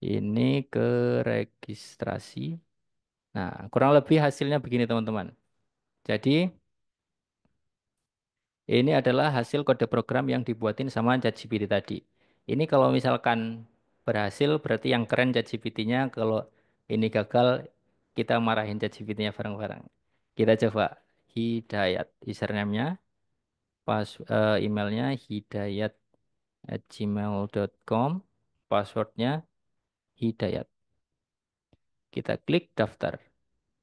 Ini ke registrasi. Nah, kurang lebih hasilnya begini teman-teman. Jadi, ini adalah hasil kode program yang dibuatin sama ChatGPT tadi. Ini kalau misalkan berhasil, berarti yang keren ChatGPT-nya. Kalau ini gagal, kita marahin ChatGPT-nya bareng-bareng. Kita coba Hidayat, username-nya, emailnya hidayat@gmail.com, passwordnya Hidayat. Kita klik daftar.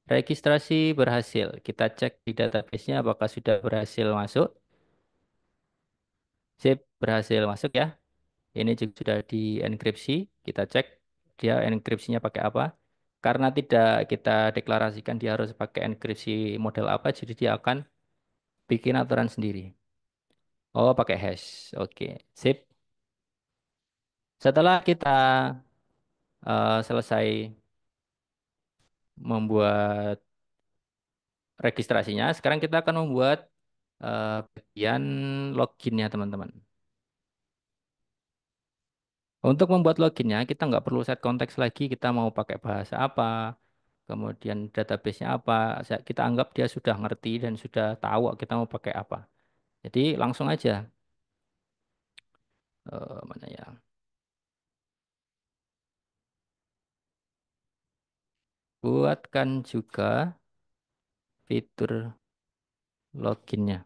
Registrasi berhasil. Kita cek di database-nya apakah sudah berhasil masuk. Sip, berhasil masuk ya. Ini juga sudah dienkripsi. Kita cek dia enkripsinya pakai apa. Karena tidak kita deklarasikan dia harus pakai enkripsi model apa, jadi dia akan bikin aturan sendiri. Oh, pakai hash. Oke, sip. Setelah kita selesai membuat registrasinya, sekarang kita akan membuat bagian loginnya, teman-teman. Untuk membuat loginnya, kita nggak perlu set konteks lagi, kita mau pakai bahasa apa, kemudian database-nya apa. Kita anggap dia sudah ngerti dan sudah tahu kita mau pakai apa. Jadi langsung aja. Mana ya? Buatkan juga fitur loginnya.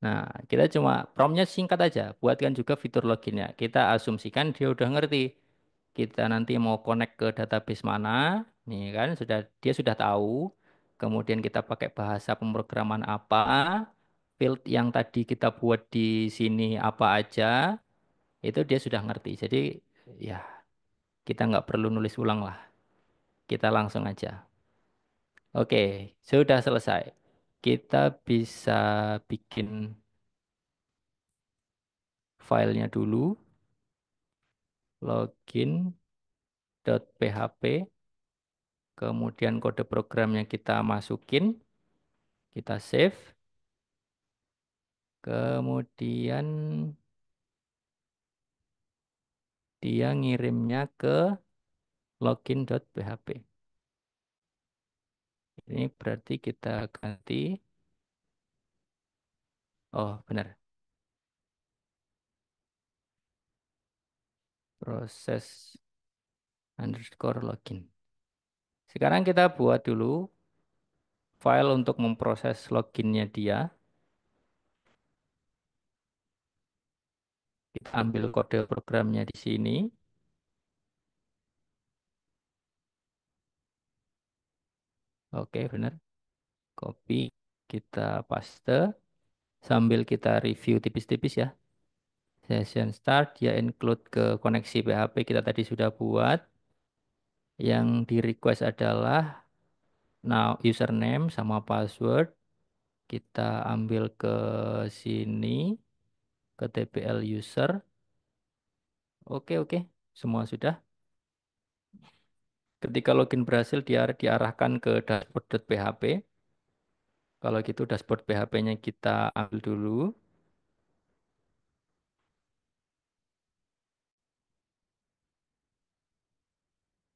Nah, kita cuma promptnya singkat aja, buatkan juga fitur loginnya. Kita asumsikan dia udah ngerti. Kita nanti mau connect ke database mana, nih kan dia sudah tahu. Kemudian kita pakai bahasa pemrograman apa, field yang tadi kita buat di sini apa aja, itu dia sudah ngerti. Jadi ya kita nggak perlu nulis ulang lah, kita langsung aja. Oke, sudah selesai. Kita bisa bikin filenya dulu, login.php, kemudian kode programnya kita masukin, kita save, kemudian dia ngirimnya ke login.php. Ini berarti kita ganti, oh benar, proses underscore login. Sekarang kita buat dulu file untuk memproses loginnya dia. Kita ambil kode programnya di sini. Oke, benar. Copy, kita paste. Sambil kita review tipis-tipis ya. Session start, dia include ke koneksi PHP kita tadi sudah buat. Yang di request adalah now username sama password. Kita ambil ke sini, ke TPL user. Oke, oke. Semua sudah. Ketika login berhasil, dia diarahkan ke dashboard.php. Kalau gitu dashboard PHP-nya kita ambil dulu.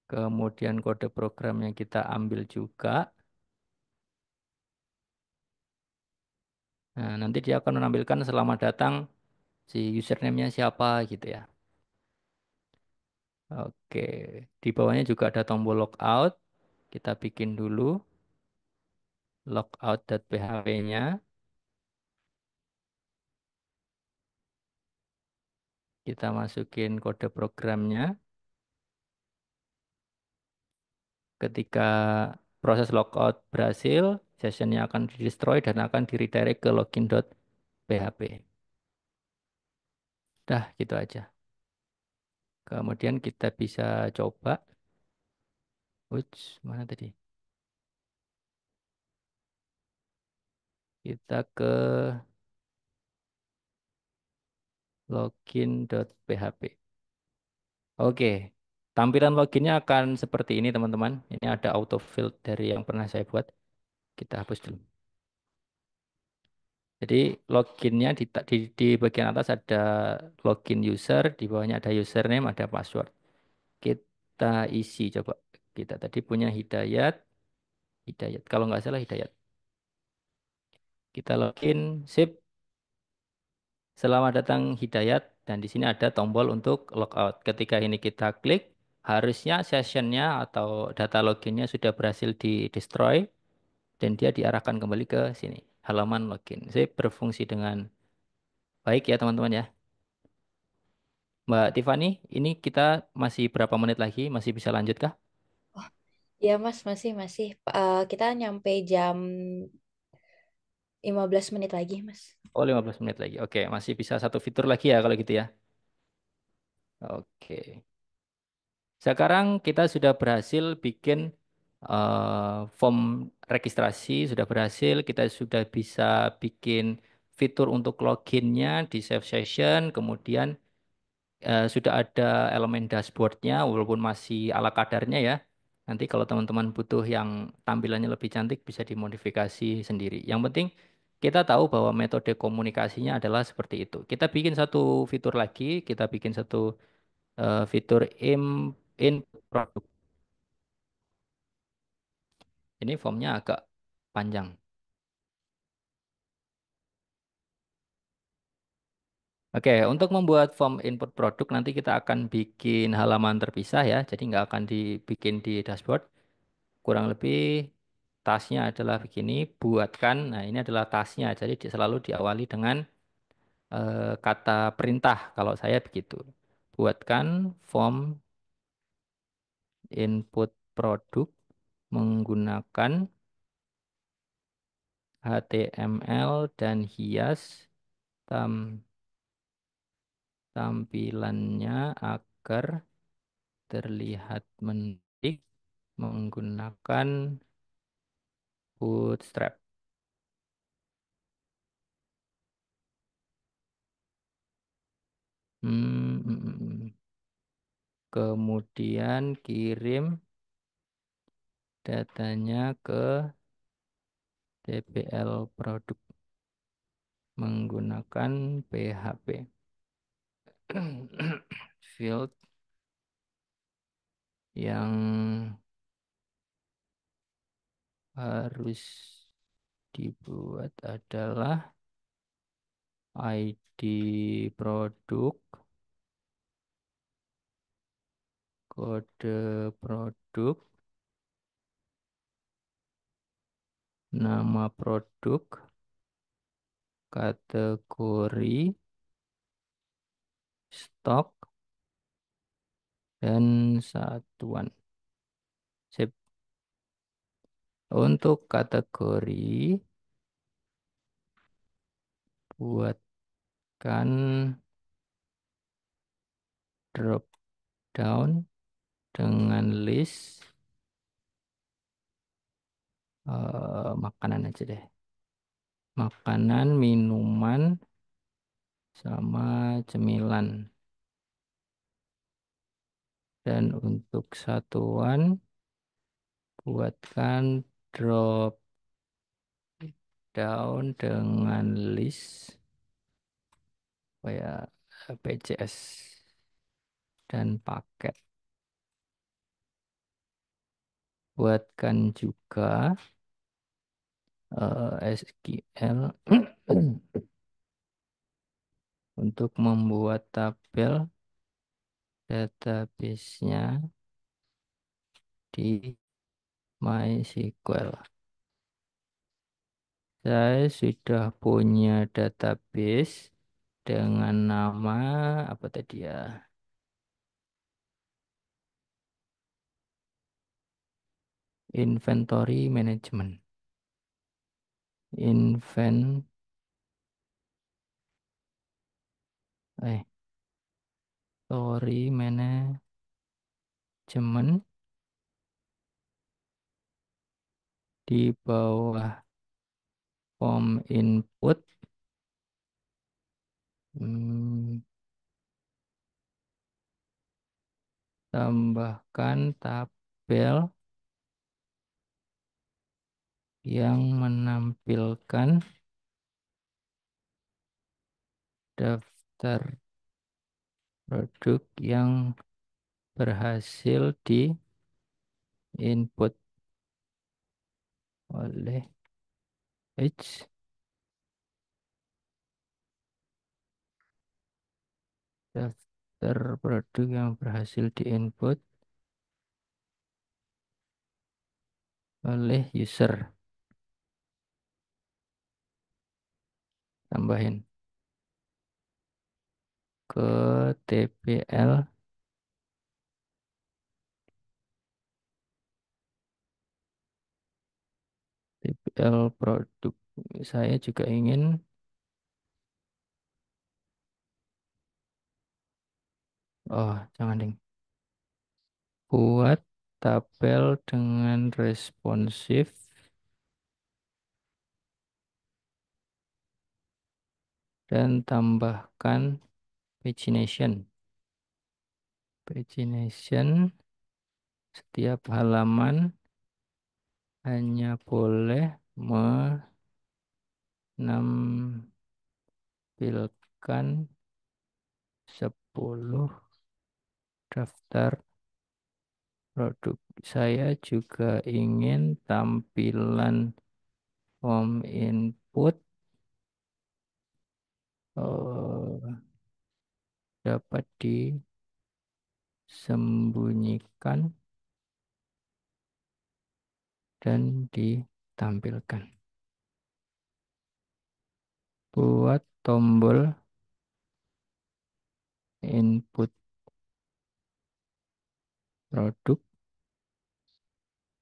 Kemudian kode programnya kita ambil juga. Nah, nanti dia akan menampilkan selamat datang si username-nya siapa gitu ya. Oke, di bawahnya juga ada tombol logout. Kita bikin dulu logout.php-nya. Kita masukin kode programnya. Ketika proses logout berhasil, sessionnya akan di-destroy dan akan di-redirect ke login.php. Dah, gitu aja. Kemudian kita bisa coba. Uts, mana tadi? Kita ke login.php. Oke, tampilan loginnya akan seperti ini teman-teman. Ini ada autofill dari yang pernah saya buat. Kita hapus dulu. Jadi loginnya di bagian atas ada login user, di bawahnya ada username, ada password. Kita isi coba. Kita tadi punya Hidayat, Hidayat. Kalau nggak salah Hidayat. Kita login, sip. Selamat datang Hidayat. Dan di sini ada tombol untuk logout. Ketika ini kita klik, harusnya sessionnya atau data loginnya sudah berhasil di-destroy. Dan dia diarahkan kembali ke sini. Halaman login. Sip, berfungsi dengan baik ya teman-teman ya. Mbak Tiffany, ini kita masih berapa menit lagi? Masih bisa lanjut kah? Ya Mas, masih. Kita nyampe jam 15 menit lagi Mas. Oh, 15 menit lagi. Oke, masih bisa satu fitur lagi ya kalau gitu ya. Oke. Sekarang kita sudah berhasil bikin form registrasi, sudah berhasil. Kita sudah bisa bikin fitur untuk loginnya di save session. Kemudian sudah ada elemen dashboardnya, walaupun masih ala kadarnya ya. Nanti kalau teman-teman butuh yang tampilannya lebih cantik, bisa dimodifikasi sendiri. Yang penting kita tahu bahwa metode komunikasinya adalah seperti itu. Kita bikin satu fitur lagi, kita bikin satu fitur input produk. Ini formnya agak panjang. Oke, untuk membuat form input produk nanti kita akan bikin halaman terpisah ya. Jadi nggak akan dibikin di dashboard. Kurang lebih tasnya adalah begini, buatkan. Nah, ini adalah tasnya. Jadi selalu diawali dengan kata perintah. Kalau saya begitu. Buatkan form input produk menggunakan HTML dan hias tam tampilannya agar terlihat menarik menggunakan Bootstrap. Kemudian kirim datanya ke TPL produk menggunakan PHP. Field yang harus dibuat adalah ID produk, kode produk, nama produk, kategori, stok, dan satuan. Sip. Untuk kategori, buatkan drop down dengan list makanan aja deh. Makanan, minuman, sama cemilan. Dan untuk satuan, buatkan drop down dengan list kayak PCS dan paket. Buatkan juga SQL untuk membuat tabel database-nya di MySQL. Saya sudah punya database dengan nama apa tadi ya? Inventory Management. Inventory Management di bawah form input. Hmm, tambahkan tabel yang menampilkan daftar produk yang berhasil di input oleh H. Daftar produk yang berhasil di input oleh user. Tambahin ke TPL produk. Saya juga ingin, oh jangan ding, buat tabel dengan responsif dan tambahkan pagination. Pagination, setiap halaman hanya boleh menampilkan 10 daftar produk. Saya juga ingin tampilan form input dapat disembunyikan dan tampilkan. Buat tombol input produk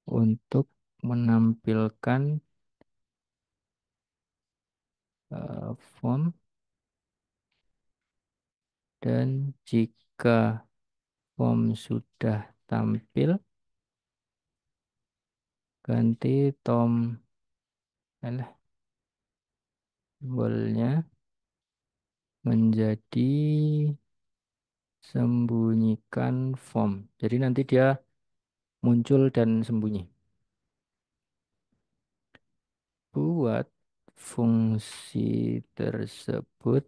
untuk menampilkan form, dan jika form sudah tampil, ganti alah, tombolnya menjadi sembunyikan form. Jadi nanti dia muncul dan sembunyi. Buat fungsi tersebut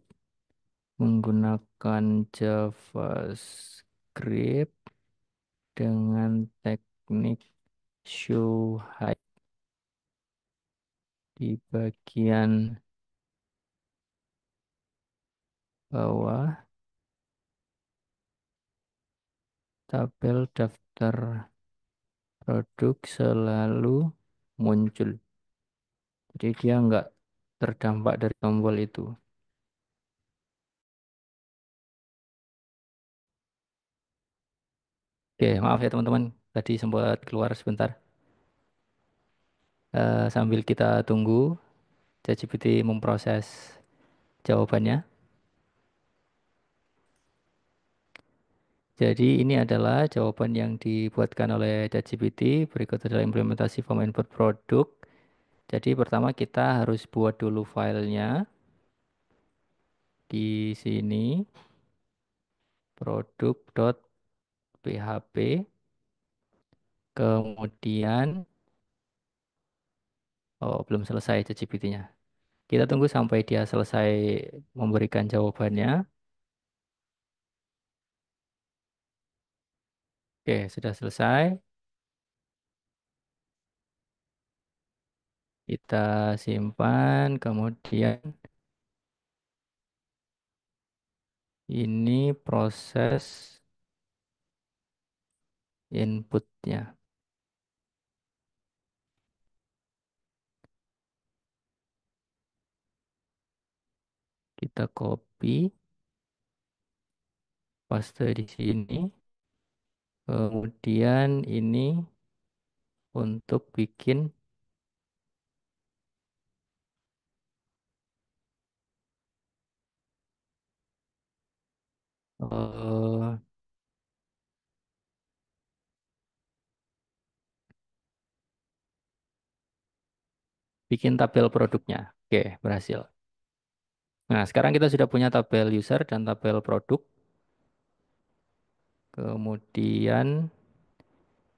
menggunakan JavaScript dengan teknik show height di bagian bawah tabel daftar produk selalu muncul. Jadi dia nggak terdampak dari tombol itu. Oke, maaf ya teman-teman. Tadi sempat keluar sebentar. Sambil kita tunggu ChatGPT memproses jawabannya. Jadi ini adalah jawaban yang dibuatkan oleh ChatGPT. Berikut adalah implementasi form input produk. Jadi pertama kita harus buat dulu filenya di sini produk.php. Kemudian, oh belum selesai ChatGPT-nya. Kita tunggu sampai dia selesai memberikan jawabannya. Oke, sudah selesai. Kita simpan. Kemudian ini proses inputnya. Kita copy, paste di sini. Kemudian ini untuk bikin eh, bikin tabel produknya. Oke, berhasil. Nah, sekarang kita sudah punya tabel user dan tabel produk. Kemudian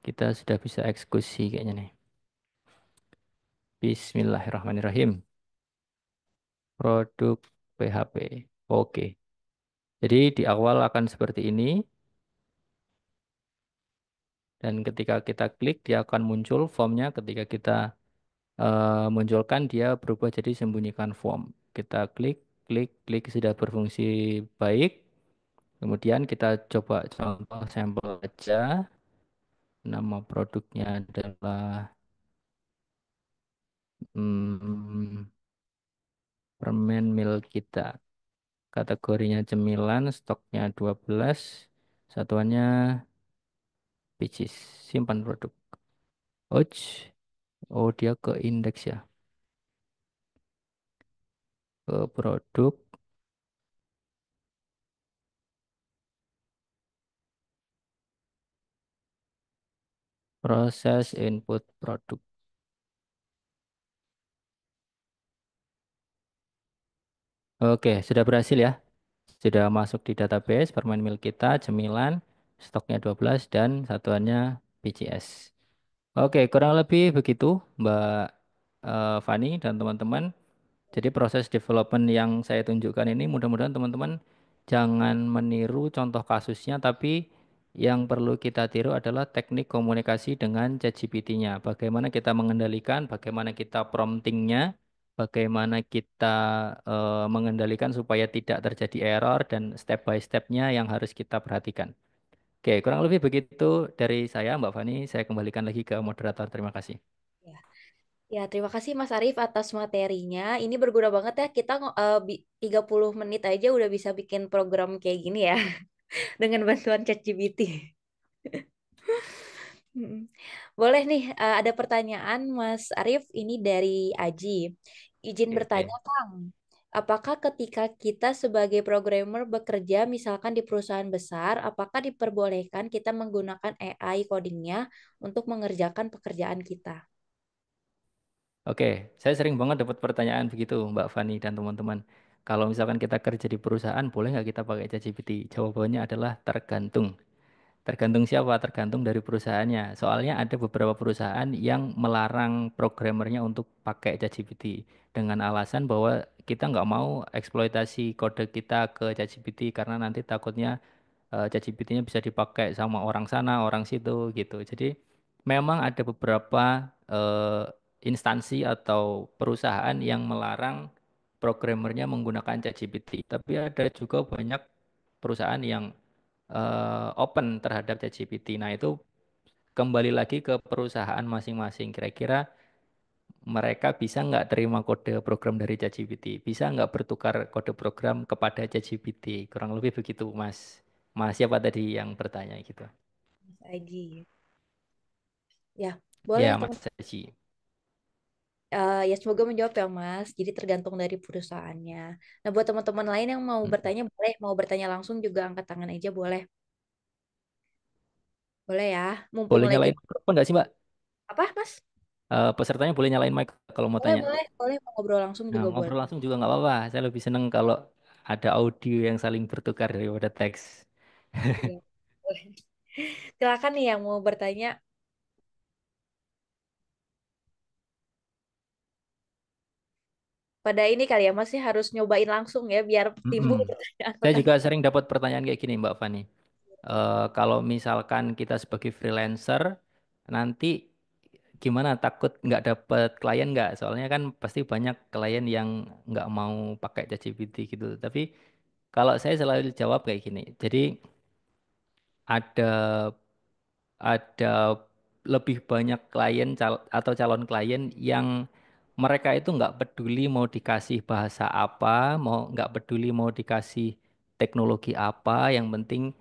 kita sudah bisa eksekusi kayaknya nih. Bismillahirrahmanirrahim. Produk PHP. Oke. Jadi di awal akan seperti ini. Dan ketika kita klik, dia akan muncul formnya. Ketika kita munculkan, dia berubah jadi sembunyikan form. Kita klik, klik, klik sudah berfungsi baik. Kemudian kita coba contoh sampel aja. Nama produknya adalah hmm, permen milk kita. Kategorinya cemilan, stoknya 12, satuannya Picis. Simpan produk. Ouch. Oh, dia ke indeks ya. Ke produk, proses input produk. Oke, sudah berhasil ya. Sudah masuk di database permen milk kita, cemilan, stoknya 12 dan satuannya PCS. Oke, kurang lebih begitu Mbak Fani dan teman-teman. Jadi proses development yang saya tunjukkan ini mudah-mudahan teman-teman jangan meniru contoh kasusnya, tapi yang perlu kita tiru adalah teknik komunikasi dengan ChatGPT-nya. Bagaimana kita mengendalikan, bagaimana kita promptingnya, bagaimana kita mengendalikan supaya tidak terjadi error dan step by step-nya yang harus kita perhatikan. Oke, kurang lebih begitu dari saya, Mbak Fani. Saya kembalikan lagi ke moderator. Terima kasih. Ya. Ya, terima kasih Mas Arif atas materinya. Ini berguna banget ya. Kita 30 menit aja udah bisa bikin program kayak gini ya dengan bantuan ChatGPT. Mm-mm. Boleh nih, ada pertanyaan Mas Arif. Ini dari Aji. Izin Oke, bertanya, oke. Kang. Apakah ketika kita sebagai programmer bekerja misalkan di perusahaan besar, apakah diperbolehkan kita menggunakan AI codingnya untuk mengerjakan pekerjaan kita? Oke, saya sering banget dapat pertanyaan begitu, Mbak Fani dan teman-teman. Kalau misalkan kita kerja di perusahaan, boleh nggak kita pakai ChatGPT? Jawabannya adalah tergantung. Tergantung siapa? Tergantung dari perusahaannya. Soalnya ada beberapa perusahaan yang melarang programmernya untuk pakai ChatGPT dengan alasan bahwa kita nggak mau eksploitasi kode kita ke ChatGPT karena nanti takutnya ChatGPT-nya bisa dipakai sama orang sana, orang situ gitu. Jadi memang ada beberapa instansi atau perusahaan yang melarang programmernya menggunakan ChatGPT. Tapi ada juga banyak perusahaan yang open terhadap ChatGPT. Nah, itu kembali lagi ke perusahaan masing-masing. Kira-kira mereka bisa nggak terima kode program dari ChatGPT? Bisa nggak bertukar kode program kepada ChatGPT? Kurang lebih begitu, Mas. Mas siapa tadi yang bertanya gitu? Mas Aji. Ya, boleh Ya, Mas teman. Haji. Ya semoga menjawab ya Mas. Jadi tergantung dari perusahaannya. Nah buat teman-teman lain yang mau Mm. bertanya boleh, mau bertanya langsung juga angkat tangan aja boleh. Boleh ya. Mumpung Boleh lagi nyalain mikrofon nggak sih, Mbak? apa Mas? Pesertanya boleh nyalain mic kalau mau Boleh, tanya. boleh, boleh mau ngobrol langsung Nah, juga boleh. ngobrol langsung juga nggak apa-apa. Saya lebih seneng kalau ada audio yang saling bertukar daripada teks. Iya. Boleh. Silakan nih yang mau bertanya. Pada ini kali ya Mas sih harus nyobain langsung ya biar Mm-mm. timbul Saya juga pertanyaan-pertanyaan. sering dapat pertanyaan kayak gini, Mbak Fani. Kalau misalkan kita sebagai freelancer, nanti gimana? Takut nggak dapat klien nggak? Soalnya kan pasti banyak klien yang nggak mau pakai ChatGPT gitu. Tapi kalau saya selalu jawab kayak gini. Jadi ada ada lebih banyak klien atau calon klien yang mereka itu nggak peduli mau dikasih bahasa apa, mau nggak peduli mau dikasih teknologi apa, yang penting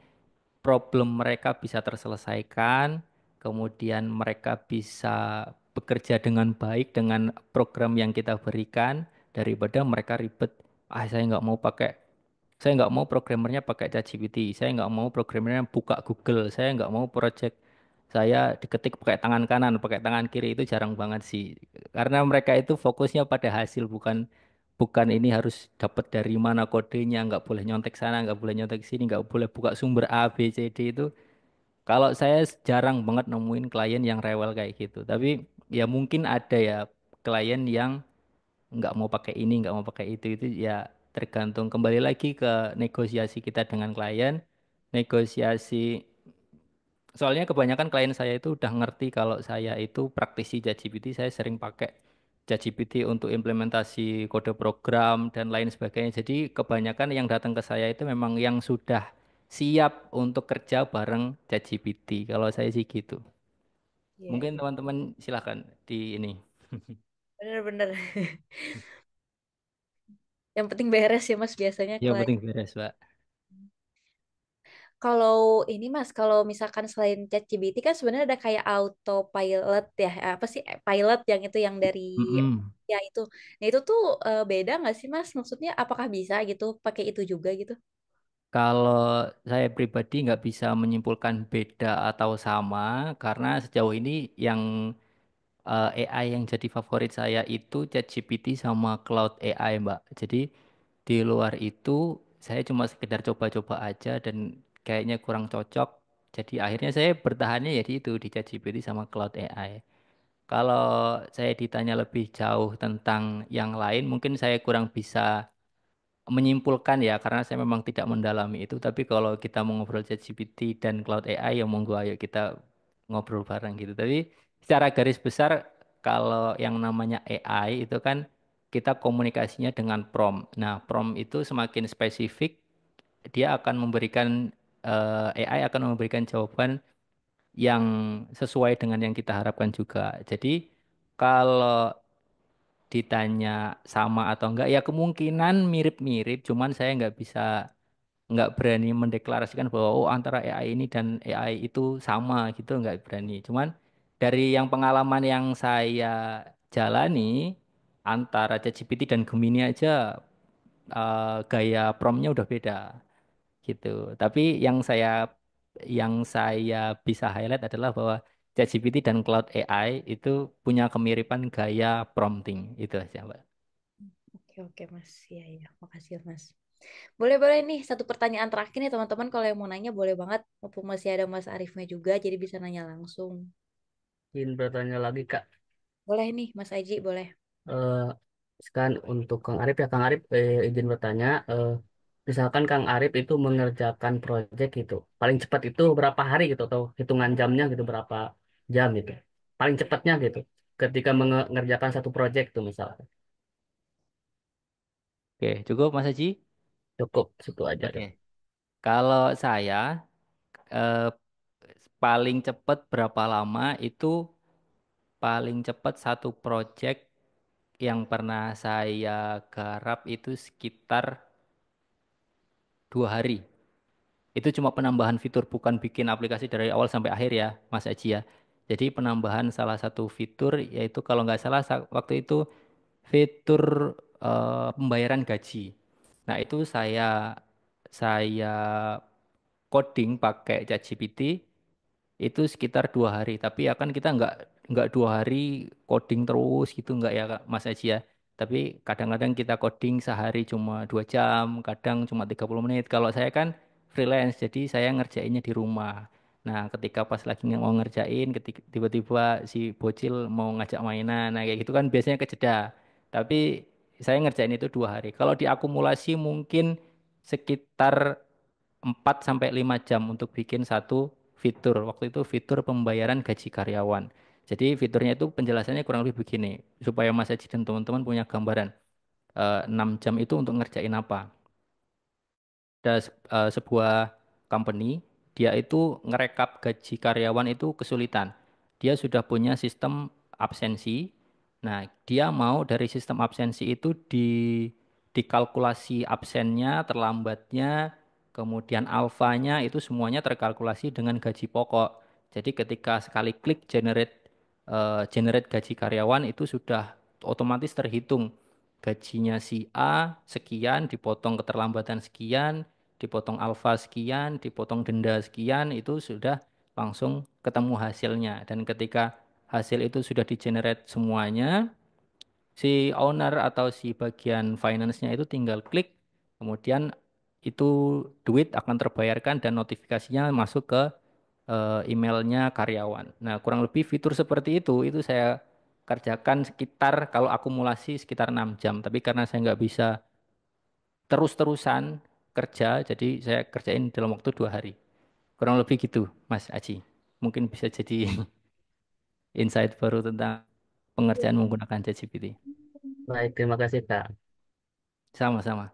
problem mereka bisa terselesaikan, kemudian mereka bisa bekerja dengan baik dengan program yang kita berikan daripada mereka ribet. Ah, saya nggak mau programmernya pakai ChatGPT, saya nggak mau programmernya buka Google, saya nggak mau project saya diketik pakai tangan kanan, pakai tangan kiri itu jarang banget sih. Karena mereka itu fokusnya pada hasil, bukan bukan ini harus dapat dari mana kodenya, nggak boleh nyontek sana, nggak boleh nyontek sini, nggak boleh buka sumber A, B, C, D itu. Kalau saya jarang banget nemuin klien yang rewel kayak gitu. Tapi ya mungkin ada ya klien yang nggak mau pakai ini, nggak mau pakai itu ya tergantung kembali lagi ke negosiasi kita dengan klien, negosiasi. Soalnya kebanyakan klien saya itu udah ngerti kalau saya itu praktisi ChatGPT, saya sering pakai ChatGPT untuk implementasi kode program dan lain sebagainya. Jadi kebanyakan yang datang ke saya itu memang yang sudah siap untuk kerja bareng ChatGPT. Kalau saya sih gitu. Iya, Mungkin iya. teman-teman silahkan di ini. Bener-bener. Yang penting beres ya Mas biasanya Yang klien. penting beres, Pak. Kalau ini Mas, kalau misalkan selain ChatGPT kan sebenarnya ada kayak autopilot ya, apa sih pilot yang itu yang dari Mm-mm. ya itu. Nah itu tuh beda nggak sih Mas? Maksudnya apakah bisa gitu pakai itu juga gitu? Kalau saya pribadi nggak bisa menyimpulkan beda atau sama karena sejauh ini yang AI yang jadi favorit saya itu ChatGPT sama Cloud AI, Mbak. Jadi di luar itu saya cuma sekedar coba-coba aja dan kayaknya kurang cocok. Jadi akhirnya saya bertahannya ya di itu di ChatGPT sama Cloud AI. Kalau saya ditanya lebih jauh tentang yang lain, mungkin saya kurang bisa menyimpulkan ya karena saya memang tidak mendalami itu. Tapi kalau kita mau ngobrol ChatGPT dan Cloud AI ya monggo ayo kita ngobrol bareng gitu. Tapi secara garis besar kalau yang namanya AI itu kan kita komunikasinya dengan prompt. Nah, prompt itu semakin spesifik dia akan memberikan AI akan memberikan jawaban yang sesuai dengan yang kita harapkan juga. Jadi Kalau ditanya sama atau enggak, ya kemungkinan mirip-mirip, cuman saya nggak berani mendeklarasikan bahwa oh antara AI ini dan AI itu sama gitu, nggak berani. Cuman dari yang pengalaman yang saya jalani antara ChatGPT dan Gemini aja gaya promptnya udah beda gitu. Tapi yang saya bisa highlight adalah bahwa ChatGPT dan Cloud AI itu punya kemiripan gaya prompting itu aja, Mbak. Oke, oke, Mas. Iya, iya. Makasih, Mas. Boleh-boleh nih, satu pertanyaan terakhir nih, teman-teman. Kalau yang mau nanya, boleh banget. Mumpung masih ada Mas Arifnya juga, jadi bisa nanya langsung. Ingin bertanya lagi Kak. Boleh nih, Mas Aji, boleh. Eh, Sekarang untuk Kang Arif ya, Kang Arif izin bertanya, misalkan Kang Arif itu mengerjakan proyek itu, paling cepat itu berapa hari gitu, atau hitungan jamnya gitu, berapa jam gitu, paling cepatnya gitu, ketika mengerjakan satu proyek itu misalkan. Oke, cukup Mas Haji? Cukup, situ aja Oke. deh. Kalau saya eh, paling cepat berapa lama itu paling cepat satu project yang pernah saya garap itu sekitar 2 hari. Itu cuma penambahan fitur, bukan bikin aplikasi dari awal sampai akhir ya, Mas Aji ya. Jadi penambahan salah satu fitur yaitu kalau nggak salah waktu itu fitur pembayaran gaji. Nah itu saya coding pakai ChatGPT itu sekitar 2 hari. Tapi ya kan kita nggak 2 hari coding terus gitu nggak ya Kak, Mas Aji ya. Tapi kadang-kadang kita coding sehari cuma 2 jam, kadang cuma 30 menit. Kalau saya kan freelance, jadi saya ngerjainnya di rumah. Nah, ketika pas lagi mau ngerjain, ketika tiba-tiba si bocil mau ngajak mainan, nah kayak gitu kan biasanya kejeda. Tapi saya ngerjain itu 2 hari. Kalau diakumulasi mungkin sekitar 4 sampai 5 jam untuk bikin satu fitur. Waktu itu fitur pembayaran gaji karyawan. Jadi fiturnya itu penjelasannya kurang lebih begini, supaya Mas Haji dan teman-teman punya gambaran. 6 jam itu untuk ngerjain apa? Ada sebuah company, dia itu ngerekap gaji karyawan itu kesulitan. Dia sudah punya sistem absensi. Nah, dia mau dari sistem absensi itu dikalkulasi absennya, terlambatnya, kemudian alfanya itu semuanya terkalkulasi dengan gaji pokok. Jadi ketika sekali klik generate gaji karyawan itu sudah otomatis terhitung gajinya si A sekian, dipotong keterlambatan sekian, dipotong alfa sekian, dipotong denda sekian, itu sudah langsung ketemu hasilnya. Dan ketika hasil itu sudah di-generate semuanya, si owner atau si bagian finance-nya itu tinggal klik, kemudian itu duit akan terbayarkan dan notifikasinya masuk ke emailnya karyawan. Nah, kurang lebih fitur seperti itu saya kerjakan sekitar kalau akumulasi sekitar 6 jam. Tapi karena saya nggak bisa terus-terusan kerja, jadi saya kerjain dalam waktu 2 hari. Kurang lebih gitu, Mas Aji. Mungkin bisa jadi insight baru tentang pengerjaan menggunakan ChatGPT. Baik, terima kasih Kak. Sama-sama.